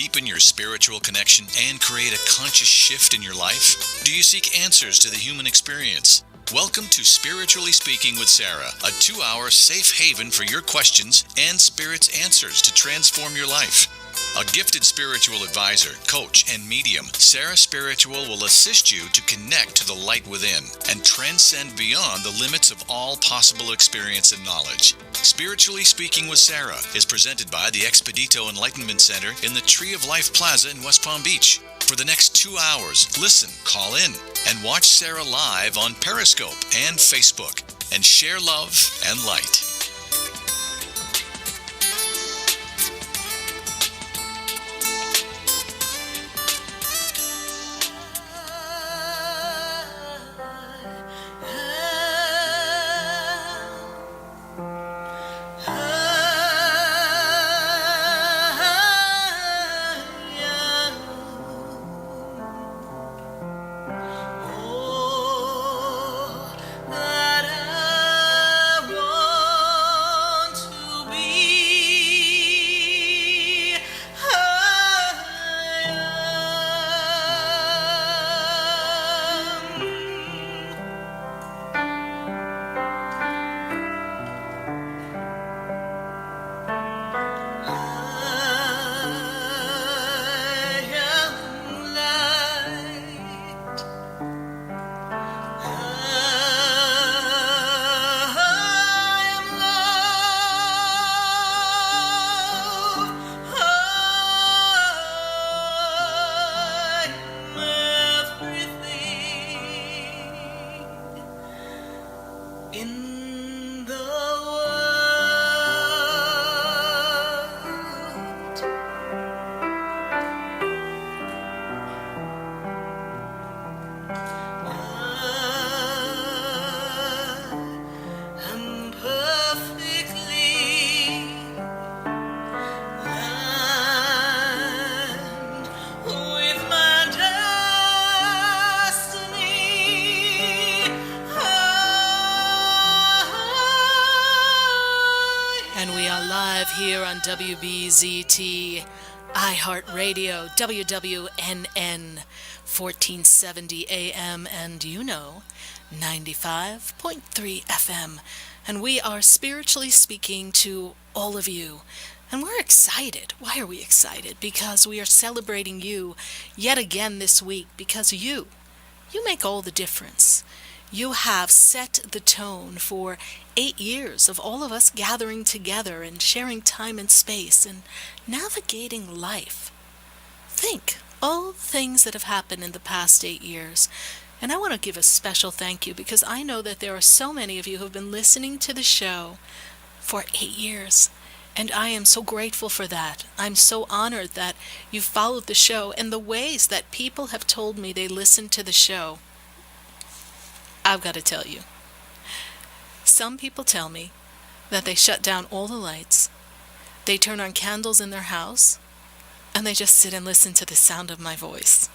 deepen your spiritual connection and create a conscious shift in your life? Do you seek answers to the human experience? Welcome to Spiritually Speaking with Sarah, a 2-hour safe haven for your questions and Spirit's answers to transform your life. A gifted spiritual advisor, coach, and medium, Sarah Spiritual will assist you to connect to the light within and transcend beyond the limits of all possible experience and knowledge. Spiritually Speaking with Sarah is presented by the Expedito Enlightenment Center in the Tree of Life Plaza in West Palm Beach. For the next 2 hours, listen, call in, and watch Sarah live on Periscope and Facebook, and share love and light. Here on WBZT, iHeartRadio, WWNN, 1470 AM, and 95.3 FM. And we are spiritually speaking to all of you. And we're excited. Why are we excited? Because we are celebrating you yet again this week, because you make all the difference. You have set the tone for 8 years of all of us gathering together and sharing time and space and navigating life. Think all the things that have happened in the past 8 years. And I want to give a special thank you because I know that there are so many of you who have been listening to the show for 8 years. And I am so grateful for that. I'm so honored that you followed the show and the ways that people have told me they listened to the show. I've got to tell you, some people tell me that they shut down all the lights, they turn on candles in their house, and they just sit and listen to the sound of my voice.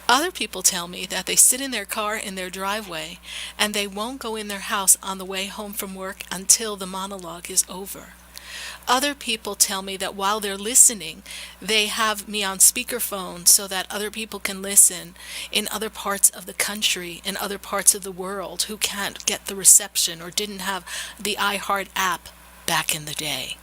Other people tell me that they sit in their car in their driveway, and they won't go in their house on the way home from work until the monologue is over. Other people tell me that while they're listening, they have me on speakerphone so that other people can listen in other parts of the country, in other parts of the world who can't get the reception or didn't have the iHeart app back in the day.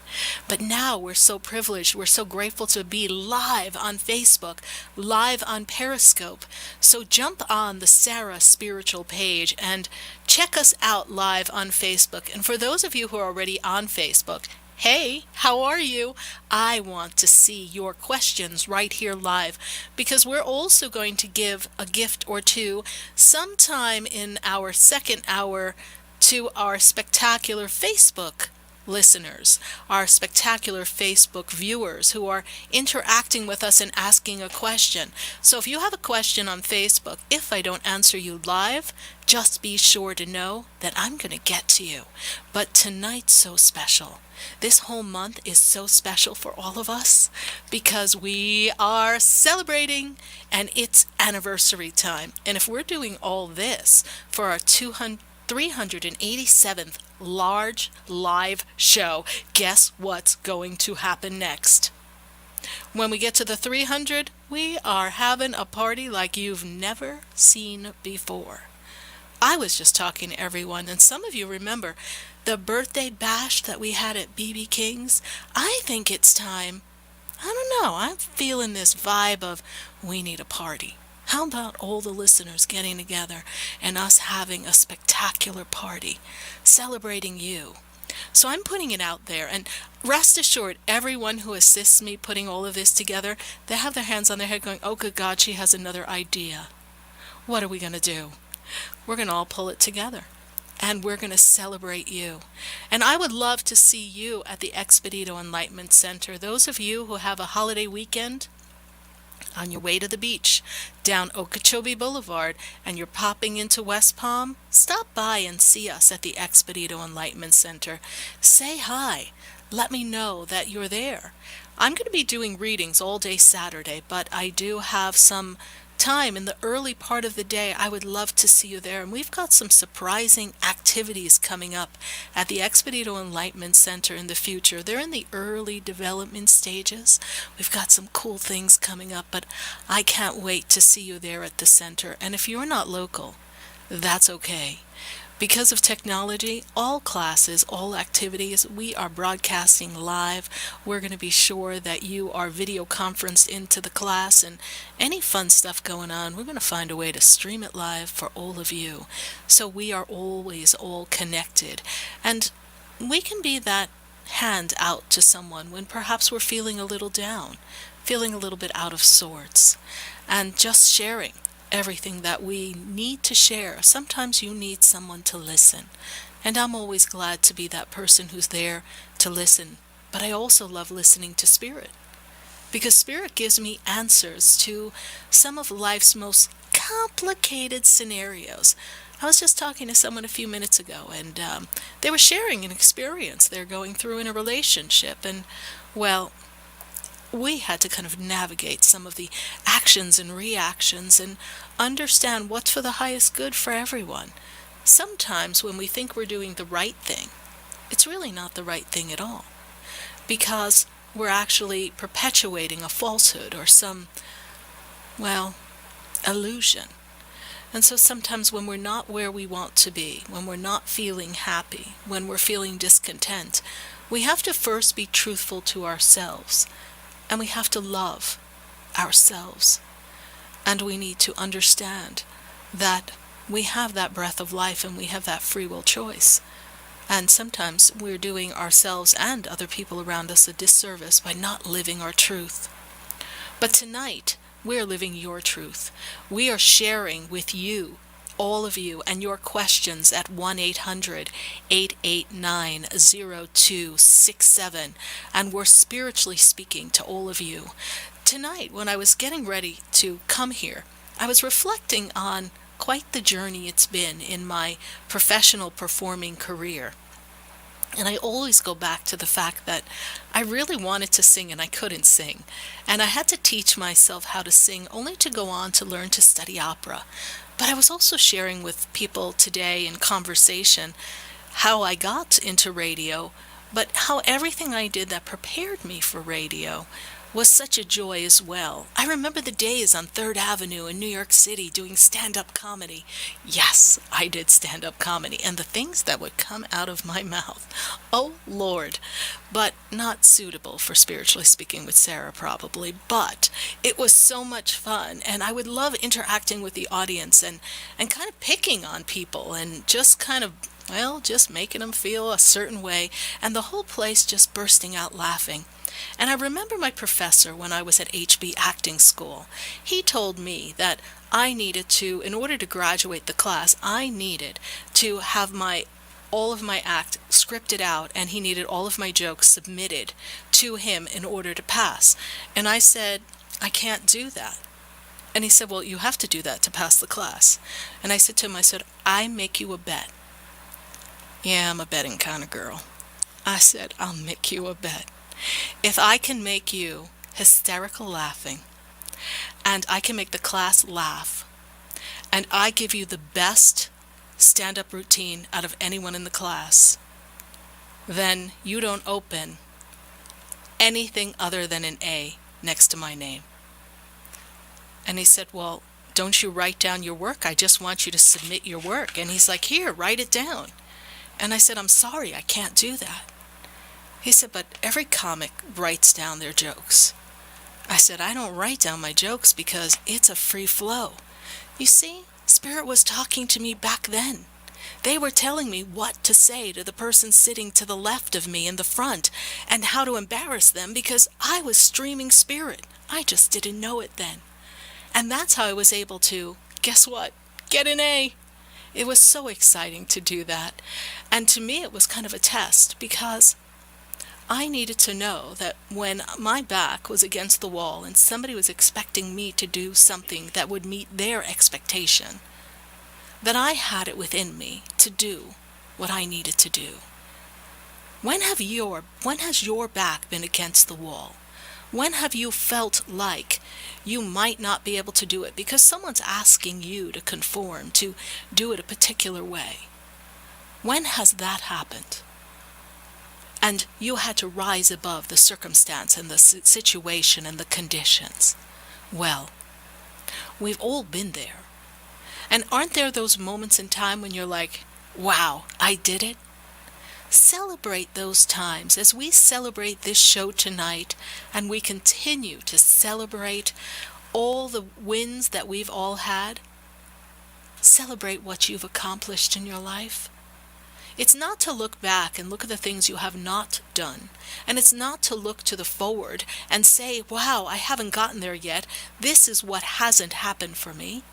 But now we're so privileged, we're so grateful to be live on Facebook, live on Periscope. So jump on the Sarah Spiritual page and check us out live on Facebook. And for those of you who are already on Facebook, hey, how are you? I want to see your questions right here live because we're also going to give a gift or two sometime in our second hour to our spectacular Facebook listeners, our spectacular Facebook viewers who are interacting with us and asking a question. So if you have a question on Facebook, if I don't answer you live, just be sure to know that I'm going to get to you. But tonight's so special. This whole month is so special for all of us because we are celebrating and it's anniversary time. And if we're doing all this for our 387th large live show, guess what's going to happen next? When we get to the 300, we are having a party like you've never seen before. I was just talking to everyone, and some of you remember the birthday bash that we had at BB King's. I think it's time. I don't know. I'm feeling this vibe of we need a party. How about all the listeners getting together and us having a spectacular party celebrating you? So I'm putting it out there, and rest assured, everyone who assists me putting all of this together, they have their hands on their head going, oh, good God, she has another idea. What are we going to do? We're going to all pull it together, and we're going to celebrate you. And I would love to see you at the Expedito Enlightenment Center. Those of you who have a holiday weekend on your way to the beach down Okeechobee Boulevard and you're popping into West Palm, stop by and see us at the Expedito Enlightenment Center. Say hi. Let me know that you're there. I'm going to be doing readings all day Saturday, but I do have some time in the early part of the day. I would love to see you there, and we've got some surprising activities coming up at the Expedito Enlightenment Center in the future. They're in the early development stages. We've got some cool things coming up, but I can't wait to see you there at the center. And if you're not local, that's okay. Because of technology, all classes, all activities, we are broadcasting live. We're going to be sure that you are video conferenced into the class, and any fun stuff going on, we're going to find a way to stream it live for all of you. So we are always all connected, and we can be that hand out to someone when perhaps we're feeling a little down, feeling a little bit out of sorts, and just sharing everything that we need to share. Sometimes you need someone to listen, and I'm always glad to be that person who's there to listen. But I also love listening to Spirit, because Spirit gives me answers to some of life's most complicated scenarios. I was just talking to someone a few minutes ago, and they were sharing an experience they're going through in a relationship, and well, we had to kind of navigate some of the actions and reactions and understand what's for the highest good for everyone. Sometimes when we think we're doing the right thing, it's really not the right thing at all, because we're actually perpetuating a falsehood or some, well, illusion. And so sometimes when we're not where we want to be, when we're not feeling happy, when we're feeling discontent, we have to first be truthful to ourselves. And we have to love ourselves. And we need to understand that we have that breath of life and we have that free will choice. And sometimes we're doing ourselves and other people around us a disservice by not living our truth. But tonight, we're living your truth. We are sharing with you, all of you, and your questions at 1-800-889-0267. And we're spiritually speaking to all of you. Tonight, when I was getting ready to come here, I was reflecting on quite the journey it's been in my professional performing career. And I always go back to the fact that I really wanted to sing and I couldn't sing. And I had to teach myself how to sing only to go on to learn to study opera. But I was also sharing with people today in conversation how I got into radio, but how everything I did that prepared me for radio was such a joy as well. I remember the days on 3rd Avenue in New York City doing stand-up comedy. Yes, I did stand-up comedy, and the things that would come out of my mouth. Oh, Lord. But not suitable for Spiritually Speaking with Sarah, probably. But it was so much fun, and I would love interacting with the audience and kind of picking on people and just kind of, well, just making them feel a certain way, and the whole place just bursting out laughing. And I remember my professor when I was at HB Acting School. He told me that I needed to, in order to graduate the class, I needed to have all of my act scripted out, and he needed all of my jokes submitted to him in order to pass. And I said, I can't do that. And he said, well, you have to do that to pass the class. And I said to him, I make you a bet. Yeah, I'm a betting kind of girl. I said, I'll make you a bet. If I can make you hysterical laughing, and I can make the class laugh, and I give you the best stand-up routine out of anyone in the class, then you don't open anything other than an A next to my name. And he said, well, don't you write down your work? I just want you to submit your work. And he's like, here, write it down. And I said, I'm sorry, I can't do that. He said, but every comic writes down their jokes. I said, I don't write down my jokes because it's a free flow. You see, Spirit was talking to me back then. They were telling me what to say to the person sitting to the left of me in the front and how to embarrass them because I was streaming Spirit. I just didn't know it then. And that's how I was able to, guess what? Get an A. It was so exciting to do that. And to me, it was kind of a test because I needed to know that when my back was against the wall and somebody was expecting me to do something that would meet their expectation, that I had it within me to do what I needed to do. When has your back been against the wall? When have you felt like you might not be able to do it because someone's asking you to conform, to do it a particular way? When has that happened? And you had to rise above the circumstance and the situation and the conditions. Well, we've all been there. And aren't there those moments in time when you're like, wow, I did it? Celebrate those times as we celebrate this show tonight, and we continue to celebrate all the wins that we've all had. Celebrate what you've accomplished in your life. It's not to look back and look at the things you have not done. And it's not to look to the forward and say, wow, I haven't gotten there yet. This is what hasn't happened for me.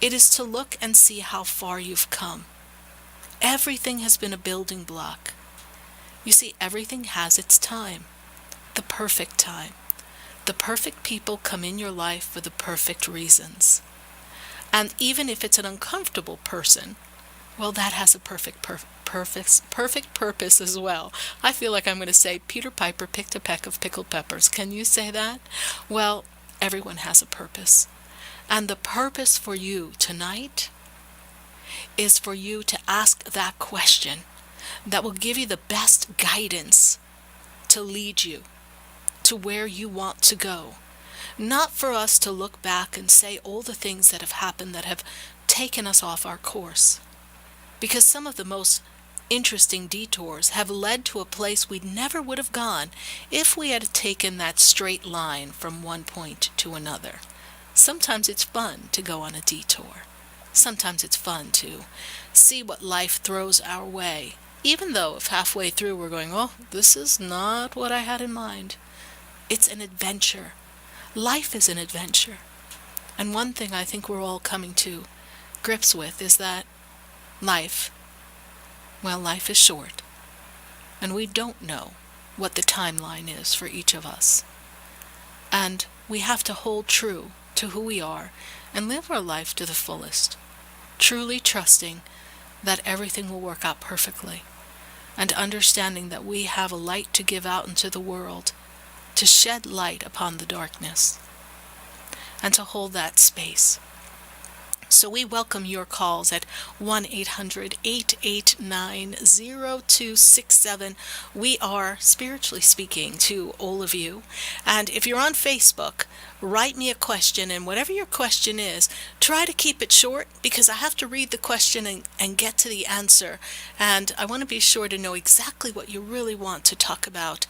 It is to look and see how far you've come. Everything has been a building block. You see, everything has its time, the perfect time. The perfect people come in your life for the perfect reasons. And even if it's an uncomfortable person, well, that has a perfect purpose as well. I feel like I'm going to say Peter Piper picked a peck of pickled peppers. Can you say that? Well, everyone has a purpose. And the purpose for you tonight is for you to ask that question that will give you the best guidance to lead you to where you want to go. Not for us to look back and say all the things that have happened that have taken us off our course. Because some of the most interesting detours have led to a place we never would have gone if we had taken that straight line from one point to another. Sometimes it's fun to go on a detour. Sometimes it's fun to see what life throws our way, even though if halfway through we're going, oh, this is not what I had in mind. It's an adventure. Life is an adventure. And one thing I think we're all coming to grips with is that life is short. And we don't know what the timeline is for each of us. And we have to hold true to who we are and live our life to the fullest, truly trusting that everything will work out perfectly, and understanding that we have a light to give out into the world, to shed light upon the darkness, and to hold that space. So we welcome your calls at 1-800-889-0267. We are spiritually speaking to all of you. And if you're on Facebook, write me a question, and whatever your question is, try to keep it short because I have to read the question and get to the answer. And I want to be sure to know exactly what you really want to talk about.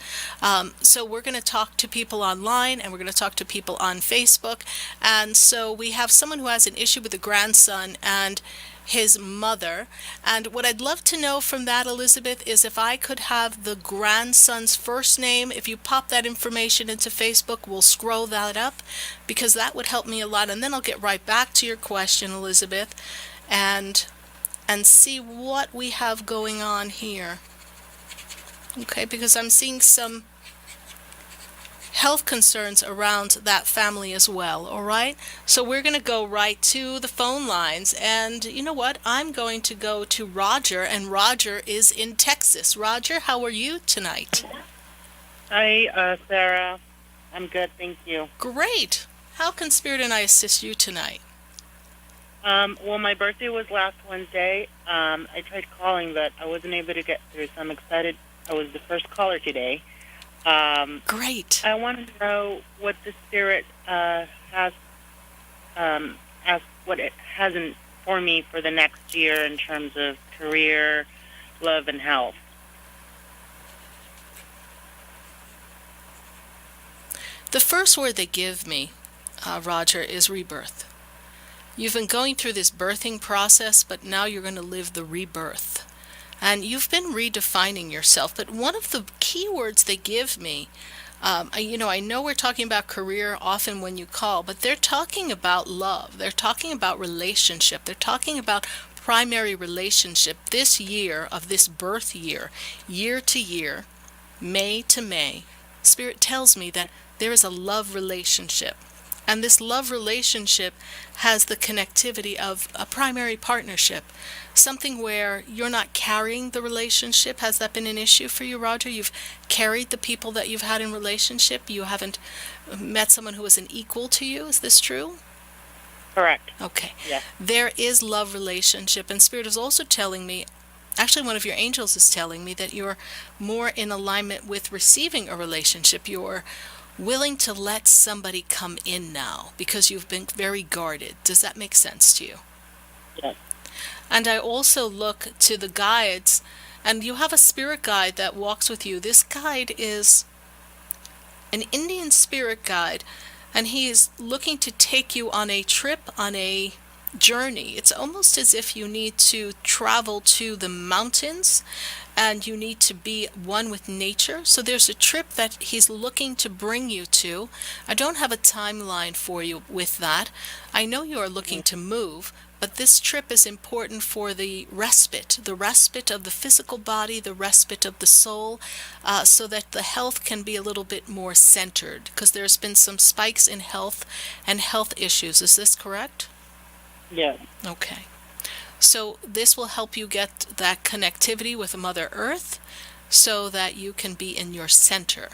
So we're going to talk to people online, and we're going to talk to people on Facebook. And so we have someone who has an issue with a grandson and his mother. And what I'd love to know from that, Elizabeth, is if I could have the grandson's first name. If you pop that information into Facebook, we'll scroll that up because that would help me a lot. And then I'll get right back to your question, Elizabeth, and see what we have going on here. Okay, because I'm seeing some health concerns around that family as well, all right? So we're going to go right to the phone lines, and you know what? I'm going to go to Roger, and Roger is in Texas. Roger, how are you tonight? Hi, Sarah. I'm good, thank you. Great. How can Spirit and I assist you tonight? Well, my birthday was last Wednesday. I tried calling, but I wasn't able to get through, so I'm excited. I was the first caller today. Great. I want to know what the spirit has, as what it hasn't for me for the next year in terms of career, love, and health. The first word they give me, Roger, is rebirth. You've been going through this birthing process, but now you're going to live the rebirth. And you've been redefining yourself. But one of the key words they give me, I know we're talking about career often when you call, but they're talking about love. They're talking about relationship. They're talking about primary relationship this year of this birth year to year, May to May. Spirit tells me that there is a love relationship. And this love relationship has the connectivity of a primary partnership, something where you're not carrying the relationship. Has that been an issue for you, Roger? You've carried the people that you've had in relationship. You haven't met someone who is an equal to you. Is this true? Correct. Okay. Yes. There is love relationship, and Spirit is also telling me, actually one of your angels is telling me that you're more in alignment with receiving a relationship. You're willing to let somebody come in now because you've been very guarded. Does that make sense to you? Yes. And I also look to the guides, and you have a spirit guide that walks with you. This guide is an Indian spirit guide, and he is looking to take you on a trip, on a journey. It's almost as if you need to travel to the mountains and you need to be one with nature. So there's a trip that he's looking to bring you to. I don't have a timeline for you with that. I know you are looking to move, but this trip is important for the respite of the physical body, the respite of the soul, so that the health can be a little bit more centered, because there's been some spikes in health and health issues. Is this correct? Yes. Okay. So this will help you get that connectivity with Mother Earth so that you can be in your center.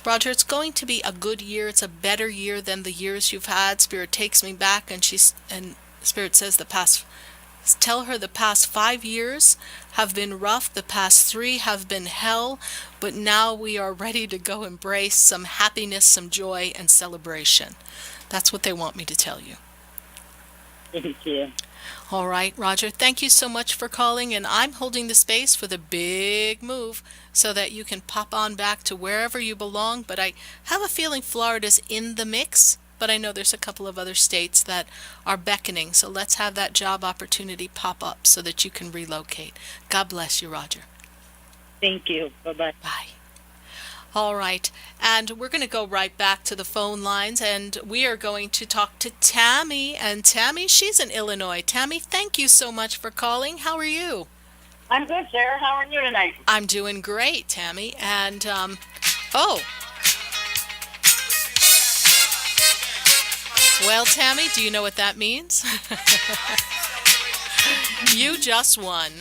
Roger, it's going to be a good year. It's a better year than the years you've had. Spirit takes me back, and Spirit says tell her the past 5 years have been rough. The past 3 have been hell, but now we are ready to go embrace some happiness, some joy, and celebration. That's what they want me to tell you. Thank you. All right, Roger, thank you so much for calling, and I'm holding the space for the big move so that you can pop on back to wherever you belong. But I have a feeling Florida's in the mix, but I know there's a couple of other states that are beckoning, so let's have that job opportunity pop up so that you can relocate. God bless you, Roger. Thank you. Bye-bye. Bye. All right, and we're going to go right back to the phone lines, and we are going to talk to Tammy. And Tammy, she's in Illinois. Tammy, thank you so much for calling. How are you? I'm good, Sarah. How are you tonight? I'm doing great, Tammy. And, well, Tammy, do you know what that means? You just won.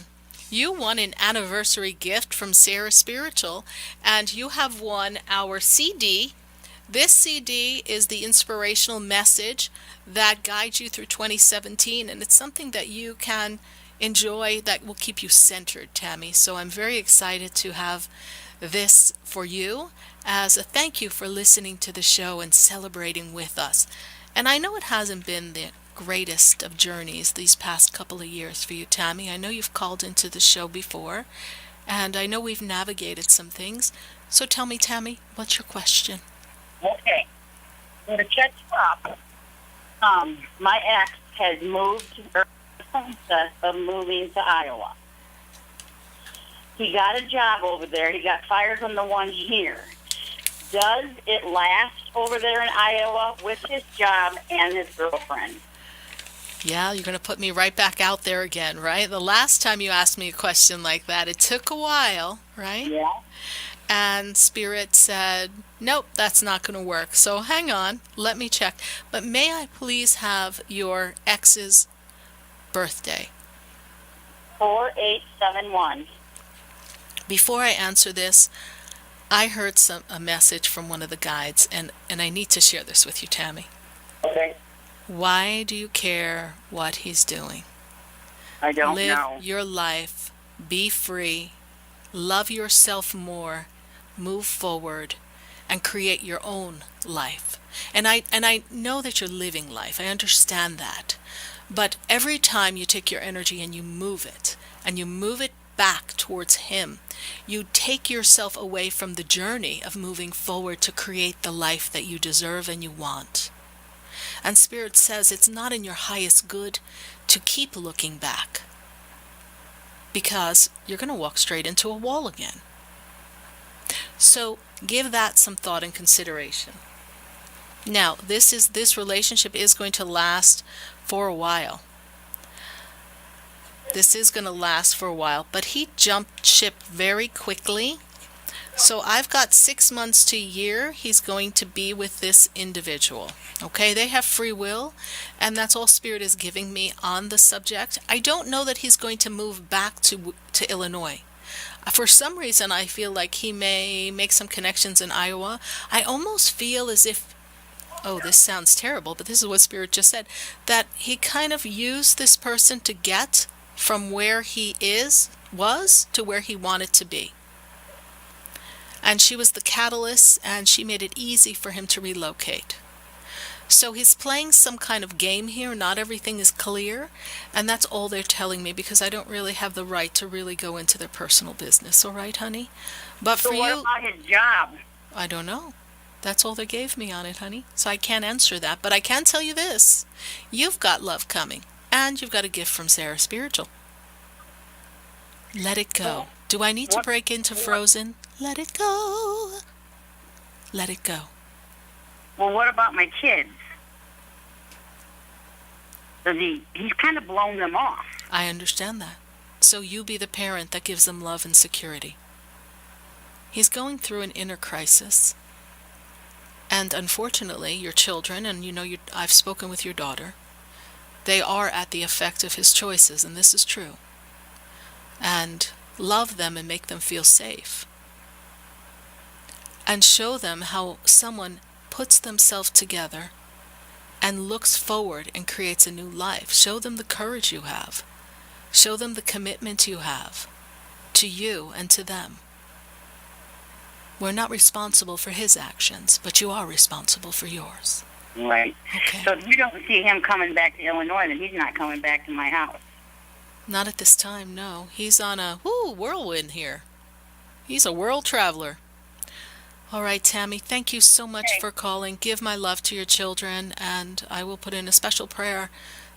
You won an anniversary gift from Sarah Spiritual, and you have won our CD. This CD is the inspirational message that guides you through 2017, and it's something that you can enjoy that will keep you centered, Tammy. So I'm very excited to have this for you as a thank you for listening to the show and celebrating with us. And I know it hasn't been the greatest of journeys these past couple of years for you, Tammy. I know you've called into the show before, and I know we've navigated some things. So tell me, Tammy, what's your question? Okay. So to catch up, my ex has moved, or the process of moving to Iowa. He got a job over there. He got fired from the one here. Does it last over there in Iowa with his job and his girlfriend? Yeah, you're going to put me right back out there again, right? The last time you asked me a question like that, it took a while, right? Yeah. And Spirit said, nope, that's not going to work. So hang on, let me check. But may I please have your ex's birthday? 4871. Before I answer this, I heard a message from one of the guides, and I need to share this with you, Tammy. Okay. Why do you care what he's doing? I don't Live know. your life, be free, love yourself more, move forward, and create your own life. And I know that you're living life. I understand that. But every time you take your energy and you move it back towards him, you take yourself away from the journey of moving forward to create the life that you deserve and you want. And Spirit says it's not in your highest good to keep looking back, because you're going to walk straight into a wall again. So give that some thought and consideration. Now, this relationship is going to last for a while. This is going to last for a while, but he jumped ship very quickly. So I've got 6 months to a year he's going to be with this individual. Okay, they have free will, and that's all Spirit is giving me on the subject. I don't know that he's going to move back to Illinois. For some reason, I feel like he may make some connections in Iowa. I almost feel as if, oh, this sounds terrible, but this is what Spirit just said, that he kind of used this person to get from where he was to where he wanted to be. And she was the catalyst, and she made it easy for him to relocate. So he's playing some kind of game here. Not everything is clear, and that's all they're telling me, because I don't really have the right to really go into their personal business. All right, honey? But So for what you, about his job? I don't know. That's all they gave me on it, honey. So I can't answer that. But I can tell you this. You've got love coming, and you've got a gift from Sarah Spiritual. Let it go. Do I need to break into Frozen? Let it go. Let it go. Well, what about my kids? He's kind of blown them off. I understand that. So you be the parent that gives them love and security. He's going through an inner crisis. And unfortunately, your children, and I've spoken with your daughter, they are at the effect of his choices, and this is true. And love them and make them feel safe. And show them how someone puts themselves together and looks forward and creates a new life. Show them the courage you have. Show them the commitment you have to you and to them. We're not responsible for his actions, but you are responsible for yours. Right. Okay. So if you don't see him coming back to Illinois, then he's not coming back to my house. Not at this time, no. He's on a whirlwind here. He's a world traveler. All right, Tammy, thank you so much for calling. Give my love to your children, and I will put in a special prayer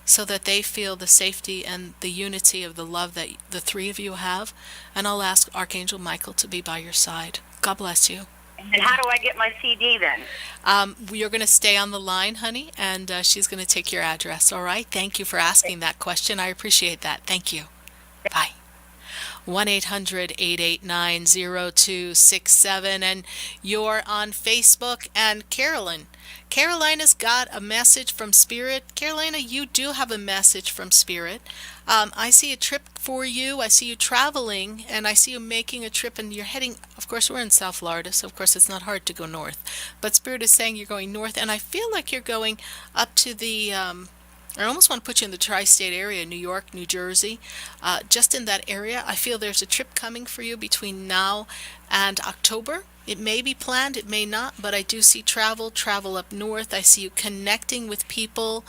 so that they feel the safety and the unity of the love that the three of you have. And I'll ask Archangel Michael to be by your side. God bless you. And how do I get my CD then? You're going to stay on the line, honey, and she's going to take your address, all right? Thank you for asking that question. I appreciate that. Thank you. Bye. 1-800-889-0267, and you're on Facebook. And Carolina's got a message from Spirit. Carolina, you do have a message from Spirit. I see a trip for you. I see you traveling, and I see you making a trip, and you're heading, of course, we're in South Florida, so of course it's not hard to go north. But Spirit is saying you're going north, and I feel like you're going up to the, I almost want to put you in the tri-state area, New York, New Jersey. Just in that area, I feel there's a trip coming for you between now and October. It may be planned, it may not, but I do see travel up north. I see you connecting with people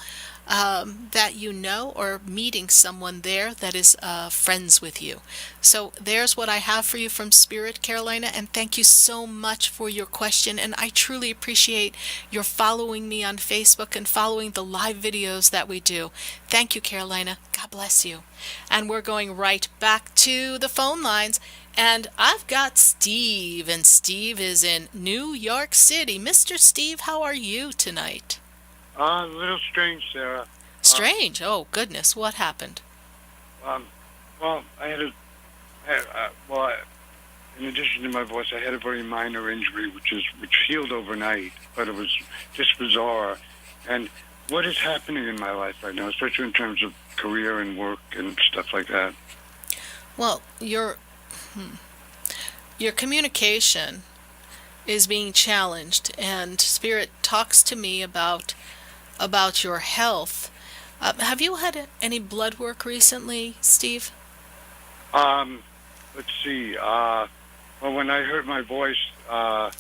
that you know, or meeting someone there that is friends with you. So there's what I have for you from Spirit, Carolina, and thank you so much for your question. And I truly appreciate your following me on Facebook and following the live videos that we do. Thank you, Carolina. God bless you. And we're going right back to the phone lines. And I've got Steve, and Steve is in New York City. Mr. Steve, how are you tonight? A little strange, Sarah. Strange? Oh, goodness. What happened? Well, in addition to my voice, I had a very minor injury, which healed overnight, but it was just bizarre. And what is happening in my life right now, especially in terms of career and work and stuff like that? Well, your communication is being challenged, and Spirit talks to me about your health. Have you had any blood work recently, Steve? Let's see. Well, when I heard my voice, I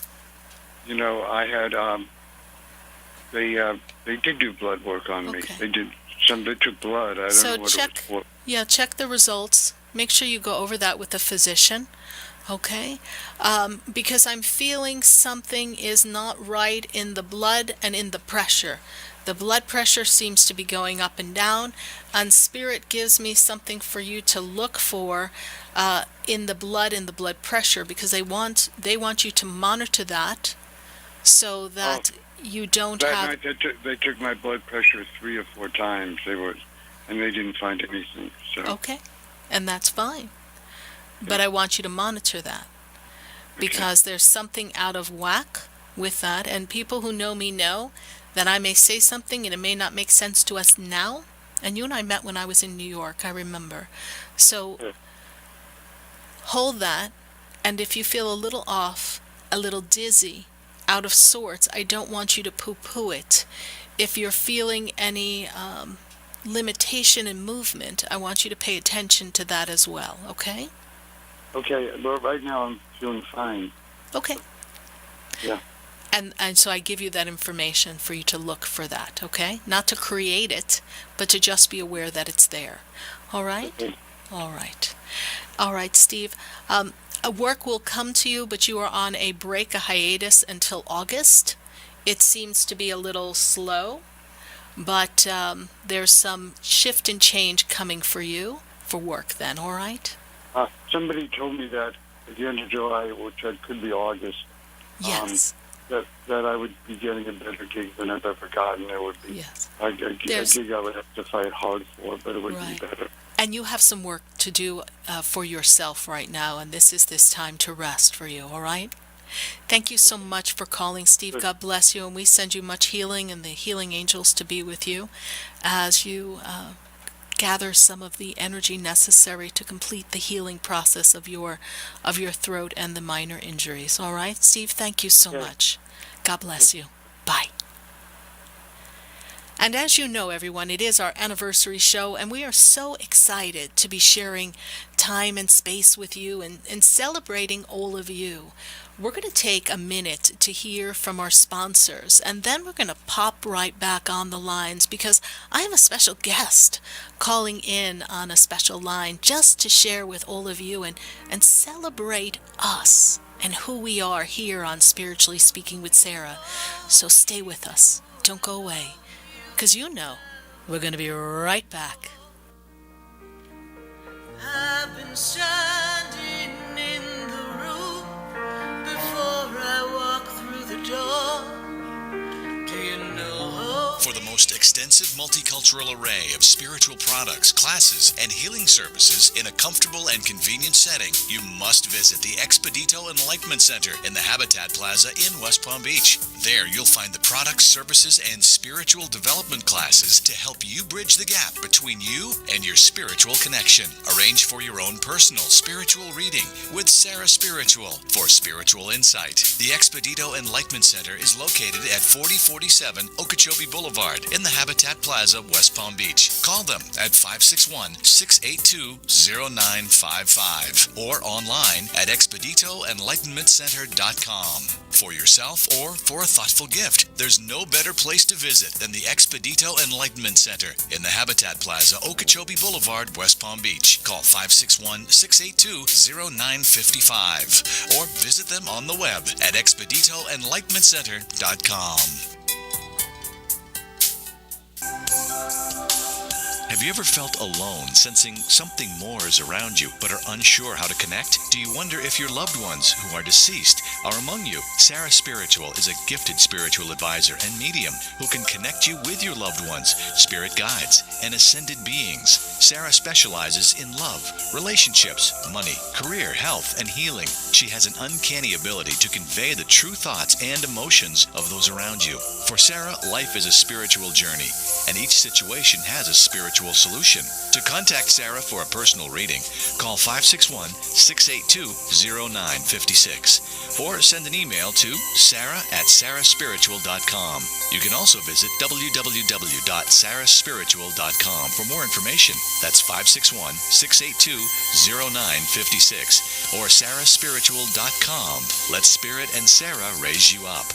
had they did do blood work on me. Okay. They did they took blood. I don't So know what check- it was for. Yeah, check the results. Make sure you go over that with the physician, okay? Because I'm feeling something is not right in the blood and in the pressure. The blood pressure seems to be going up and down, and Spirit gives me something for you to look for in the blood and the blood pressure, because they want you to monitor that so that you don't That have. night they took my blood pressure 3 or 4 times. And they didn't find anything. So Okay, and that's fine. But I want you to monitor that, because there's something out of whack with that, and people who know me know that I may say something and it may not make sense to us now. And you and I met when I was in New York, I remember. So Yeah. hold that, and if you feel a little off, a little dizzy, out of sorts, I don't want you to poo-poo it. If you're feeling any limitation in movement, I want you to pay attention to that as well, okay? Okay, but right now I'm feeling fine. Okay. Yeah. And so I give you that information for you to look for that, okay? Not to create it, but to just be aware that it's there. All right? Okay. All right. All right, Steve. Work will come to you, but you are on a break, a hiatus until August. It seems to be a little slow, but there's some shift and change coming for you for work then, all right? Somebody told me that at the end of July, which could be August, Yes. that I would be getting a better gig than I've ever gotten. There would be Yes. a gig I would have to fight hard for, but it would Right. be better. And you have some work to do for yourself right now, and this is this time to rest for you, all right? Thank you so much for calling, Steve. God bless you, and we send you much healing and the healing angels to be with you as you gather some of the energy necessary to complete the healing process of your throat and the minor injuries. All right, Steve, thank you so much. God bless you. Bye. And as you know, everyone, it is our anniversary show, and we are so excited to be sharing time and space with you and celebrating all of you. We're going to take a minute to hear from our sponsors, and then we're going to pop right back on the lines, because I have a special guest calling in on a special line just to share with all of you and celebrate us and who we are here on Spiritually Speaking with Sarah. So stay with us. Don't go away, because you know we're going to be right back. I've been standing in the room before I walk through the door. Do you know? For the most extensive multicultural array of spiritual products, classes, and healing services in a comfortable and convenient setting, you must visit the Expedito Enlightenment Center in the Habitat Plaza in West Palm Beach. There you'll find the products, services, and spiritual development classes to help you bridge the gap between you and your spiritual connection. Arrange for your own personal spiritual reading with Sarah Spiritual for spiritual insight. The Expedito Enlightenment Center is located at 4047 Okeechobee Boulevard in the Habitat Plaza, West Palm Beach. Call them at 561-682-0955 or online at expeditoenlightenmentcenter.com. For yourself or for a thoughtful gift, there's no better place to visit than the Expedito Enlightenment Center in the Habitat Plaza, Okeechobee Boulevard, West Palm Beach. Call 561-682-0955 or visit them on the web at expeditoenlightenmentcenter.com. Have you ever felt alone, sensing something more is around you, but are unsure how to connect? Do you wonder if your loved ones who are deceased are among you? Sarah Spiritual is a gifted spiritual advisor and medium who can connect you with your loved ones, spirit guides, and ascended beings. Sarah specializes in love, relationships, money, career, health, and healing. She has an uncanny ability to convey the true thoughts and emotions of those around you. For Sarah, life is a spiritual journey, and each situation has a spiritual solution. To contact Sarah for a personal reading, call 561-682-0956 or or send an email to sarah@sarahspiritual.com. You can also visit www.sarahspiritual.com for more information. That's 561-682-0956 or sarahspiritual.com. Let Spirit and Sarah raise you up.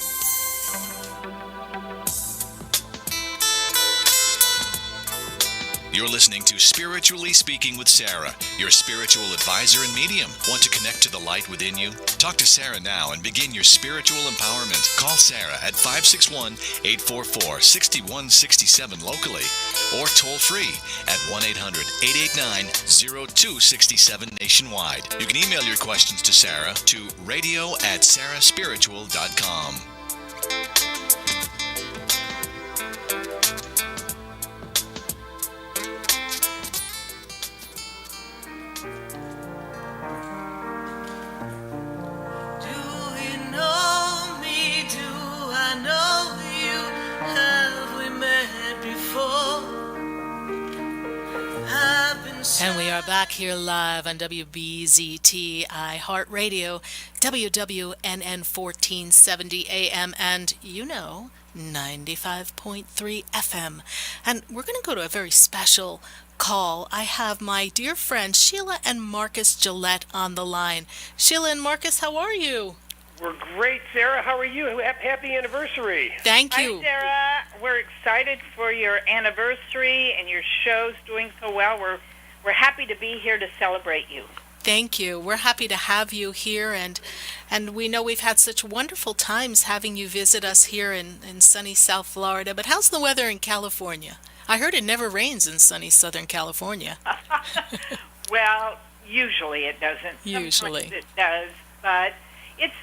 You're listening to Spiritually Speaking with Sarah, your spiritual advisor and medium. Want to connect to the light within you? Talk to Sarah now and begin your spiritual empowerment. Call Sarah at 561-844-6167 locally or toll free at 1-800-889-0267 nationwide. You can email your questions to Sarah to radio@sarahspiritual.com. And we are back here live on WBZT iHeartRadio, WWNN 1470 AM, and 95.3 FM. And we're going to go to a very special call. I have my dear friends Sheila and Marcus Gillette on the line. Sheila and Marcus, how are you? We're great, Sarah. How are you? Happy anniversary. Thank you. Hi, Sarah. We're excited for your anniversary and your show's doing so well. We're happy to be here to celebrate you. Thank you. We're happy to have you here, and we know we've had such wonderful times having you visit us here in sunny South Florida. But how's the weather in California? I heard it never rains in sunny Southern California. Well, usually it doesn't. Usually. Sometimes it does, but it's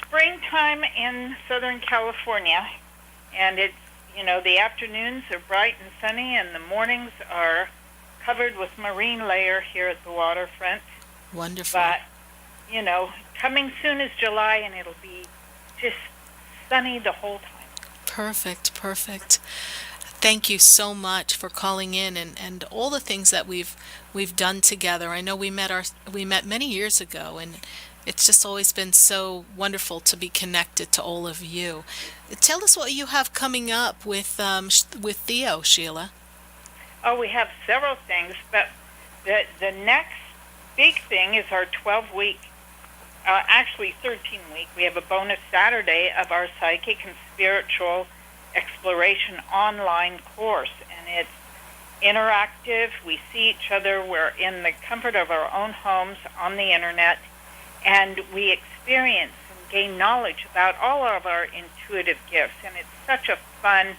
springtime in Southern California, and it's, the afternoons are bright and sunny, and the mornings are covered with marine layer here at the waterfront. Wonderful. But, coming soon is July, and it'll be just sunny the whole time. Perfect. Thank you so much for calling in and all the things that we've done together. I know we met many years ago, and it's just always been so wonderful to be connected to all of you. Tell us what you have coming up with Theo, Sheila. Oh, we have several things, but the next big thing is our 12-week, actually 13-week. We have a bonus Saturday of our Psychic and Spiritual Exploration online course, and it's interactive. We see each other. We're in the comfort of our own homes on the internet, and we experience and gain knowledge about all of our intuitive gifts, and it's such a fun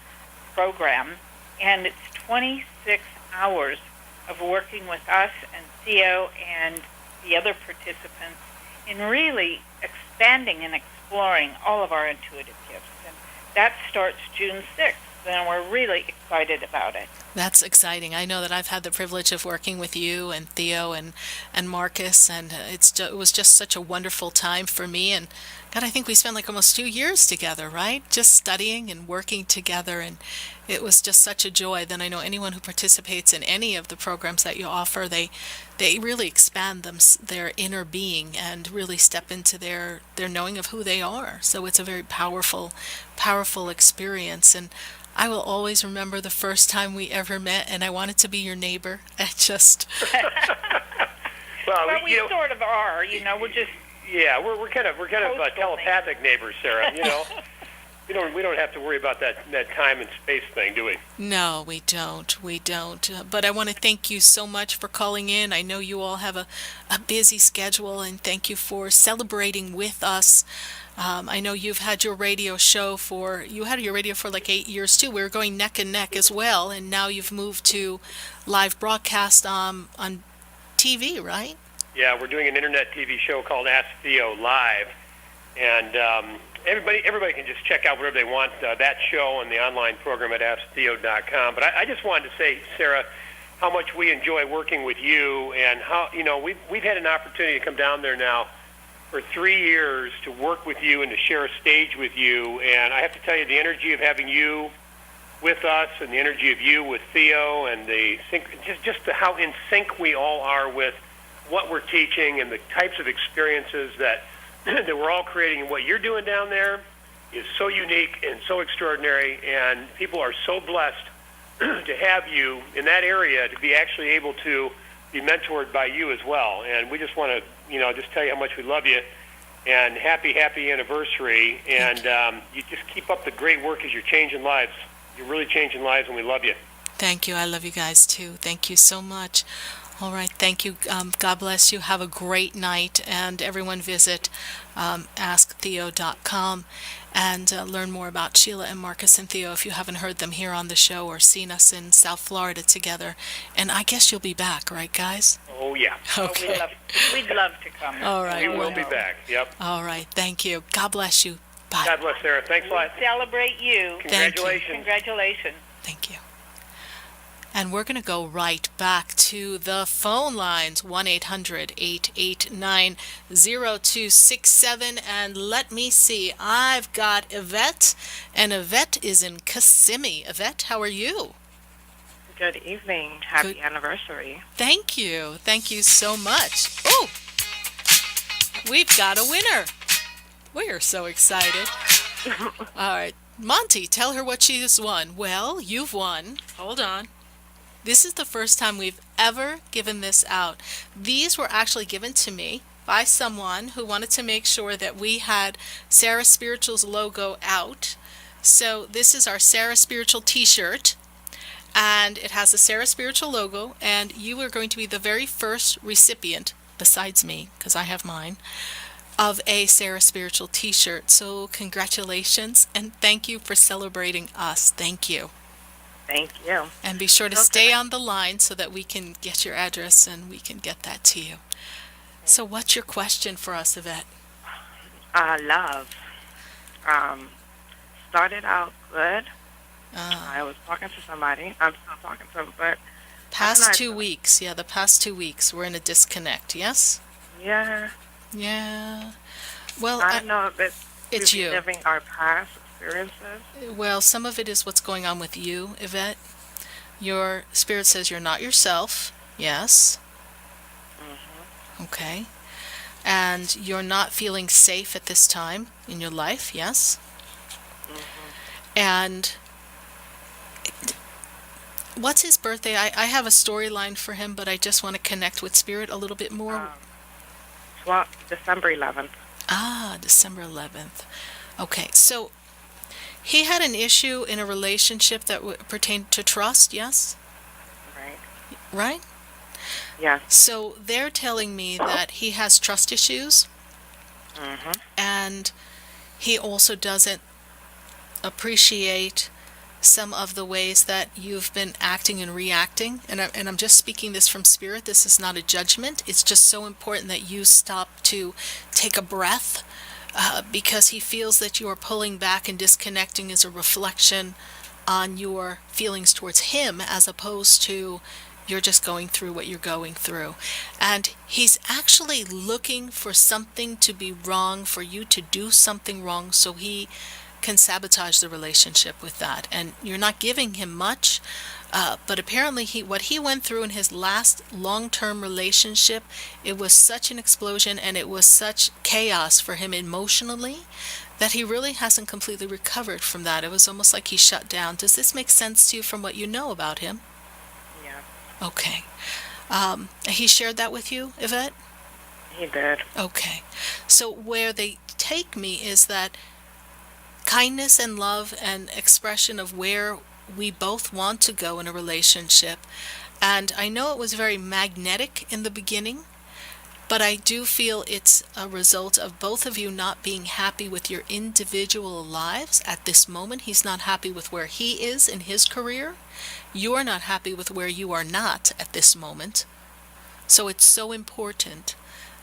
program, and it's 26 hours of working with us and Theo and the other participants in really expanding and exploring all of our intuitive gifts. And that starts June 6th, and we're really excited about it. That's exciting. I know that I've had the privilege of working with you and Theo and Marcus, and it was just such a wonderful time for me. And God, I think we spent like almost 2 years together, right? Just studying and working together, and it was just such a joy. Then I know anyone who participates in any of the programs that you offer, they really expand their inner being and really step into their knowing of who they are. So it's a very powerful experience. And I will always remember the first time we ever met, and I wanted to be your neighbor. I just... Well, we sort of are, we're just... Yeah, we're kind of telepathic neighbors, Sarah. We don't have to worry about that time and space thing, do we? No, we don't. But I want to thank you so much for calling in. I know you all have a busy schedule, and thank you for celebrating with us. I know you've had your radio show for like 8 years too. We were going neck and neck as well, and now you've moved to live broadcast on TV, right? Yeah, we're doing an internet TV show called Ask Theo Live, and everybody can just check out whatever they want, that show and the online program at AskTheo.com. But I just wanted to say, Sarah, how much we enjoy working with you, and how we've had an opportunity to come down there now for 3 years to work with you and to share a stage with you. And I have to tell you, the energy of having you with us and the energy of you with Theo and just how in sync we all are with what we're teaching and the types of experiences that that we're all creating, and what you're doing down there is so unique and so extraordinary, and people are so blessed to have you in that area to be actually able to be mentored by you as well. And we just want to, just tell you how much we love you, and happy anniversary. And you just keep up the great work as you're changing lives. You're really changing lives, and we love you. Thank you. I love you guys too. Thank you so much. All right. Thank you. God bless you. Have a great night. And everyone visit asktheo.com and learn more about Sheila and Marcus and Theo if you haven't heard them here on the show or seen us in South Florida together. And I guess you'll be back, right, guys? Oh, yeah. Okay. We'd love to come. All right. We will be back. Yep. All right. Thank you. God bless you. Bye. God bless, Sarah. Thanks a lot. Celebrate you. Congratulations. Congratulations. Thank you. And we're going to go right back to the phone lines, 1-800-889-0267. And let me see, I've got Yvette, and Yvette is in Kissimmee. Yvette, how are you? Good evening. Happy anniversary. Thank you. Thank you so much. Oh, we've got a winner. We're so excited. All right. Monty, tell her what she has won. Well, you've won. Hold on. This is the first time we've ever given this out. These were actually given to me by someone who wanted to make sure that we had Sarah Spiritual's logo out. So this is our Sarah Spiritual t-shirt, and it has the Sarah Spiritual logo, and you are going to be the very first recipient, besides me, because I have mine, of a Sarah Spiritual t-shirt. So congratulations, and thank you for celebrating us. Thank you. Thank you. And be sure to stay on the line so that we can get your address and we can get that to you. So what's your question for us, Yvette? Love. Started out good. I was talking to somebody. I'm still talking to them, but... Past 2 weeks. Yeah, the past 2 weeks. We're in a disconnect, yes? Yeah. Yeah. Well, I don't know if it's you. Living our past experiences. Well, some of it is what's going on with you, Yvette. Your spirit says you're not yourself. Yes. Mm-hmm. Okay. And you're not feeling safe at this time in your life. Yes. Mm-hmm. And what's his birthday? I have a storyline for him, but I just want to connect with spirit a little bit more. December 11th. Ah, December 11th. Okay, so he had an issue in a relationship that pertained to trust, yes? Right. Right? Yes. So they're telling me that he has trust issues, Mm-hmm. and he also doesn't appreciate some of the ways that you've been acting and reacting. And I'm just speaking this from spirit. This is not a judgment. It's just so important that you stop to take a breath, because he feels that you are pulling back and disconnecting as a reflection on your feelings towards him, as opposed to you're just going through what you're going through. And he's actually looking for something to be wrong, for you to do something wrong, so he can sabotage the relationship with that. And you're not giving him much, but apparently what he went through in his last long-term relationship, it was such an explosion and it was such chaos for him emotionally that he really hasn't completely recovered from that. It was almost like he shut down. Does this make sense to you from what you know about him? Yeah. Okay. He shared that with you, Yvette? He did. Okay. So where they take me is that kindness and love and expression of where we both want to go in a relationship. And I know it was very magnetic in the beginning, but I do feel it's a result of both of you not being happy with your individual lives at this moment. He's not happy with where he is in his career. You're not happy with where you are not at this moment. So it's so important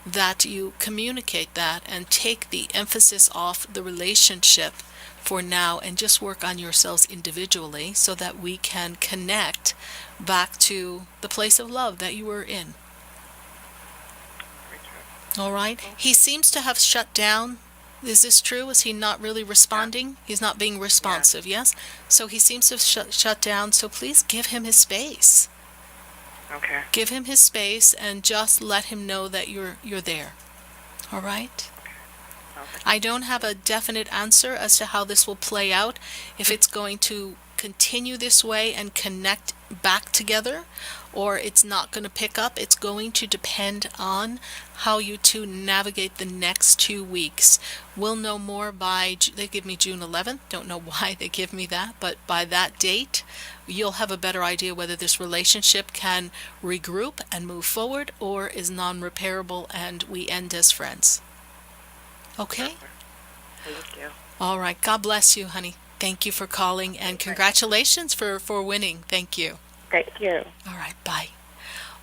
that you communicate that and take the emphasis off the relationship for now and just work on yourselves individually so that we can connect back to the place of love that you were in. All right? He seems to have shut down. Is this true? Is he not really responding? Yeah. He's not being responsive, yes? So he seems to have shut down, so please give him his space. Okay. Give him his space and just let him know that you're there. All right? I don't have a definite answer as to how this will play out, if it's going to continue this way and connect back together, or it's not going to pick up. It's going to depend on how you two navigate the next 2 weeks. We'll know more by, they give me June 11th. Don't know why they give me that, but by that date, you'll have a better idea whether this relationship can regroup and move forward or is non-repairable and we end as friends. Okay? Thank you. All right. God bless you, honey. Thank you for calling, and congratulations for winning. Thank you. Thank you. All right. Bye.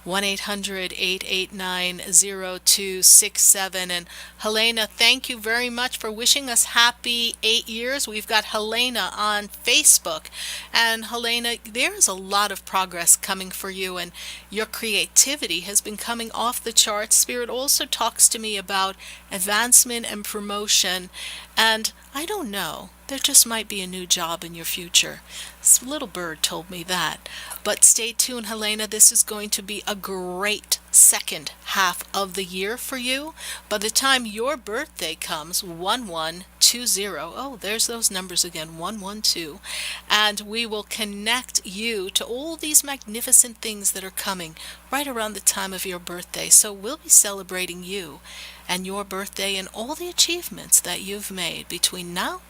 1-800-889-0267. And Helena, thank you very much for wishing us happy 8 years. We've got Helena on Facebook. And Helena, there's a lot of progress coming for you, and your creativity has been coming off the charts. Spirit also talks to me about advancement and promotion. And I don't know, there just might be a new job in your future. This little bird told me that. But stay tuned, Helena. This is going to be a great second half of the year for you. By the time your birthday comes, 1120, oh, there's those numbers again, 112, and we will connect you to all these magnificent things that are coming right around the time of your birthday. So we'll be celebrating you and your birthday and all the achievements that you've made between now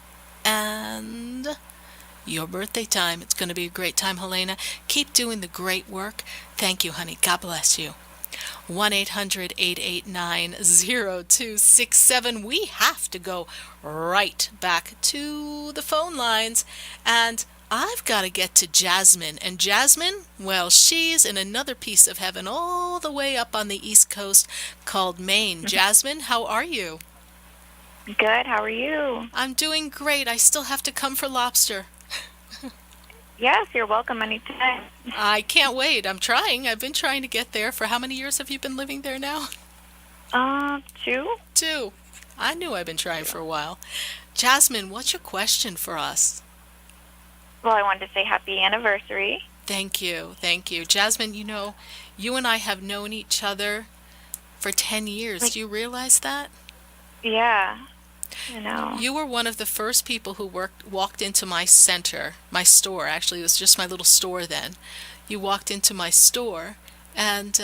and your birthday time. It's going to be a great time, Helena. Keep doing the great work. Thank you, honey. God bless you. 1-800-889-0267. We have to go right back to the phone lines, and I've got to get to Jasmine. And Jasmine, well, she's in another piece of heaven all the way up on the East Coast called Maine. Jasmine, how are you? Good. How are you? I'm doing great. I still have to come for lobster. Yes, you're welcome anytime. I can't wait. I'm trying. I've been trying to get there. For how many years have you been living there now? 2. 2. I knew I've been trying for a while. Jasmine, what's your question for us? Well, I wanted to say happy anniversary. Thank you. Thank you. Jasmine, you know, you and I have known each other for 10 years. Do you realize that? Yeah. You know. You were one of the first people who walked into my center, my store. Actually, it was just my little store then. You walked into my store, and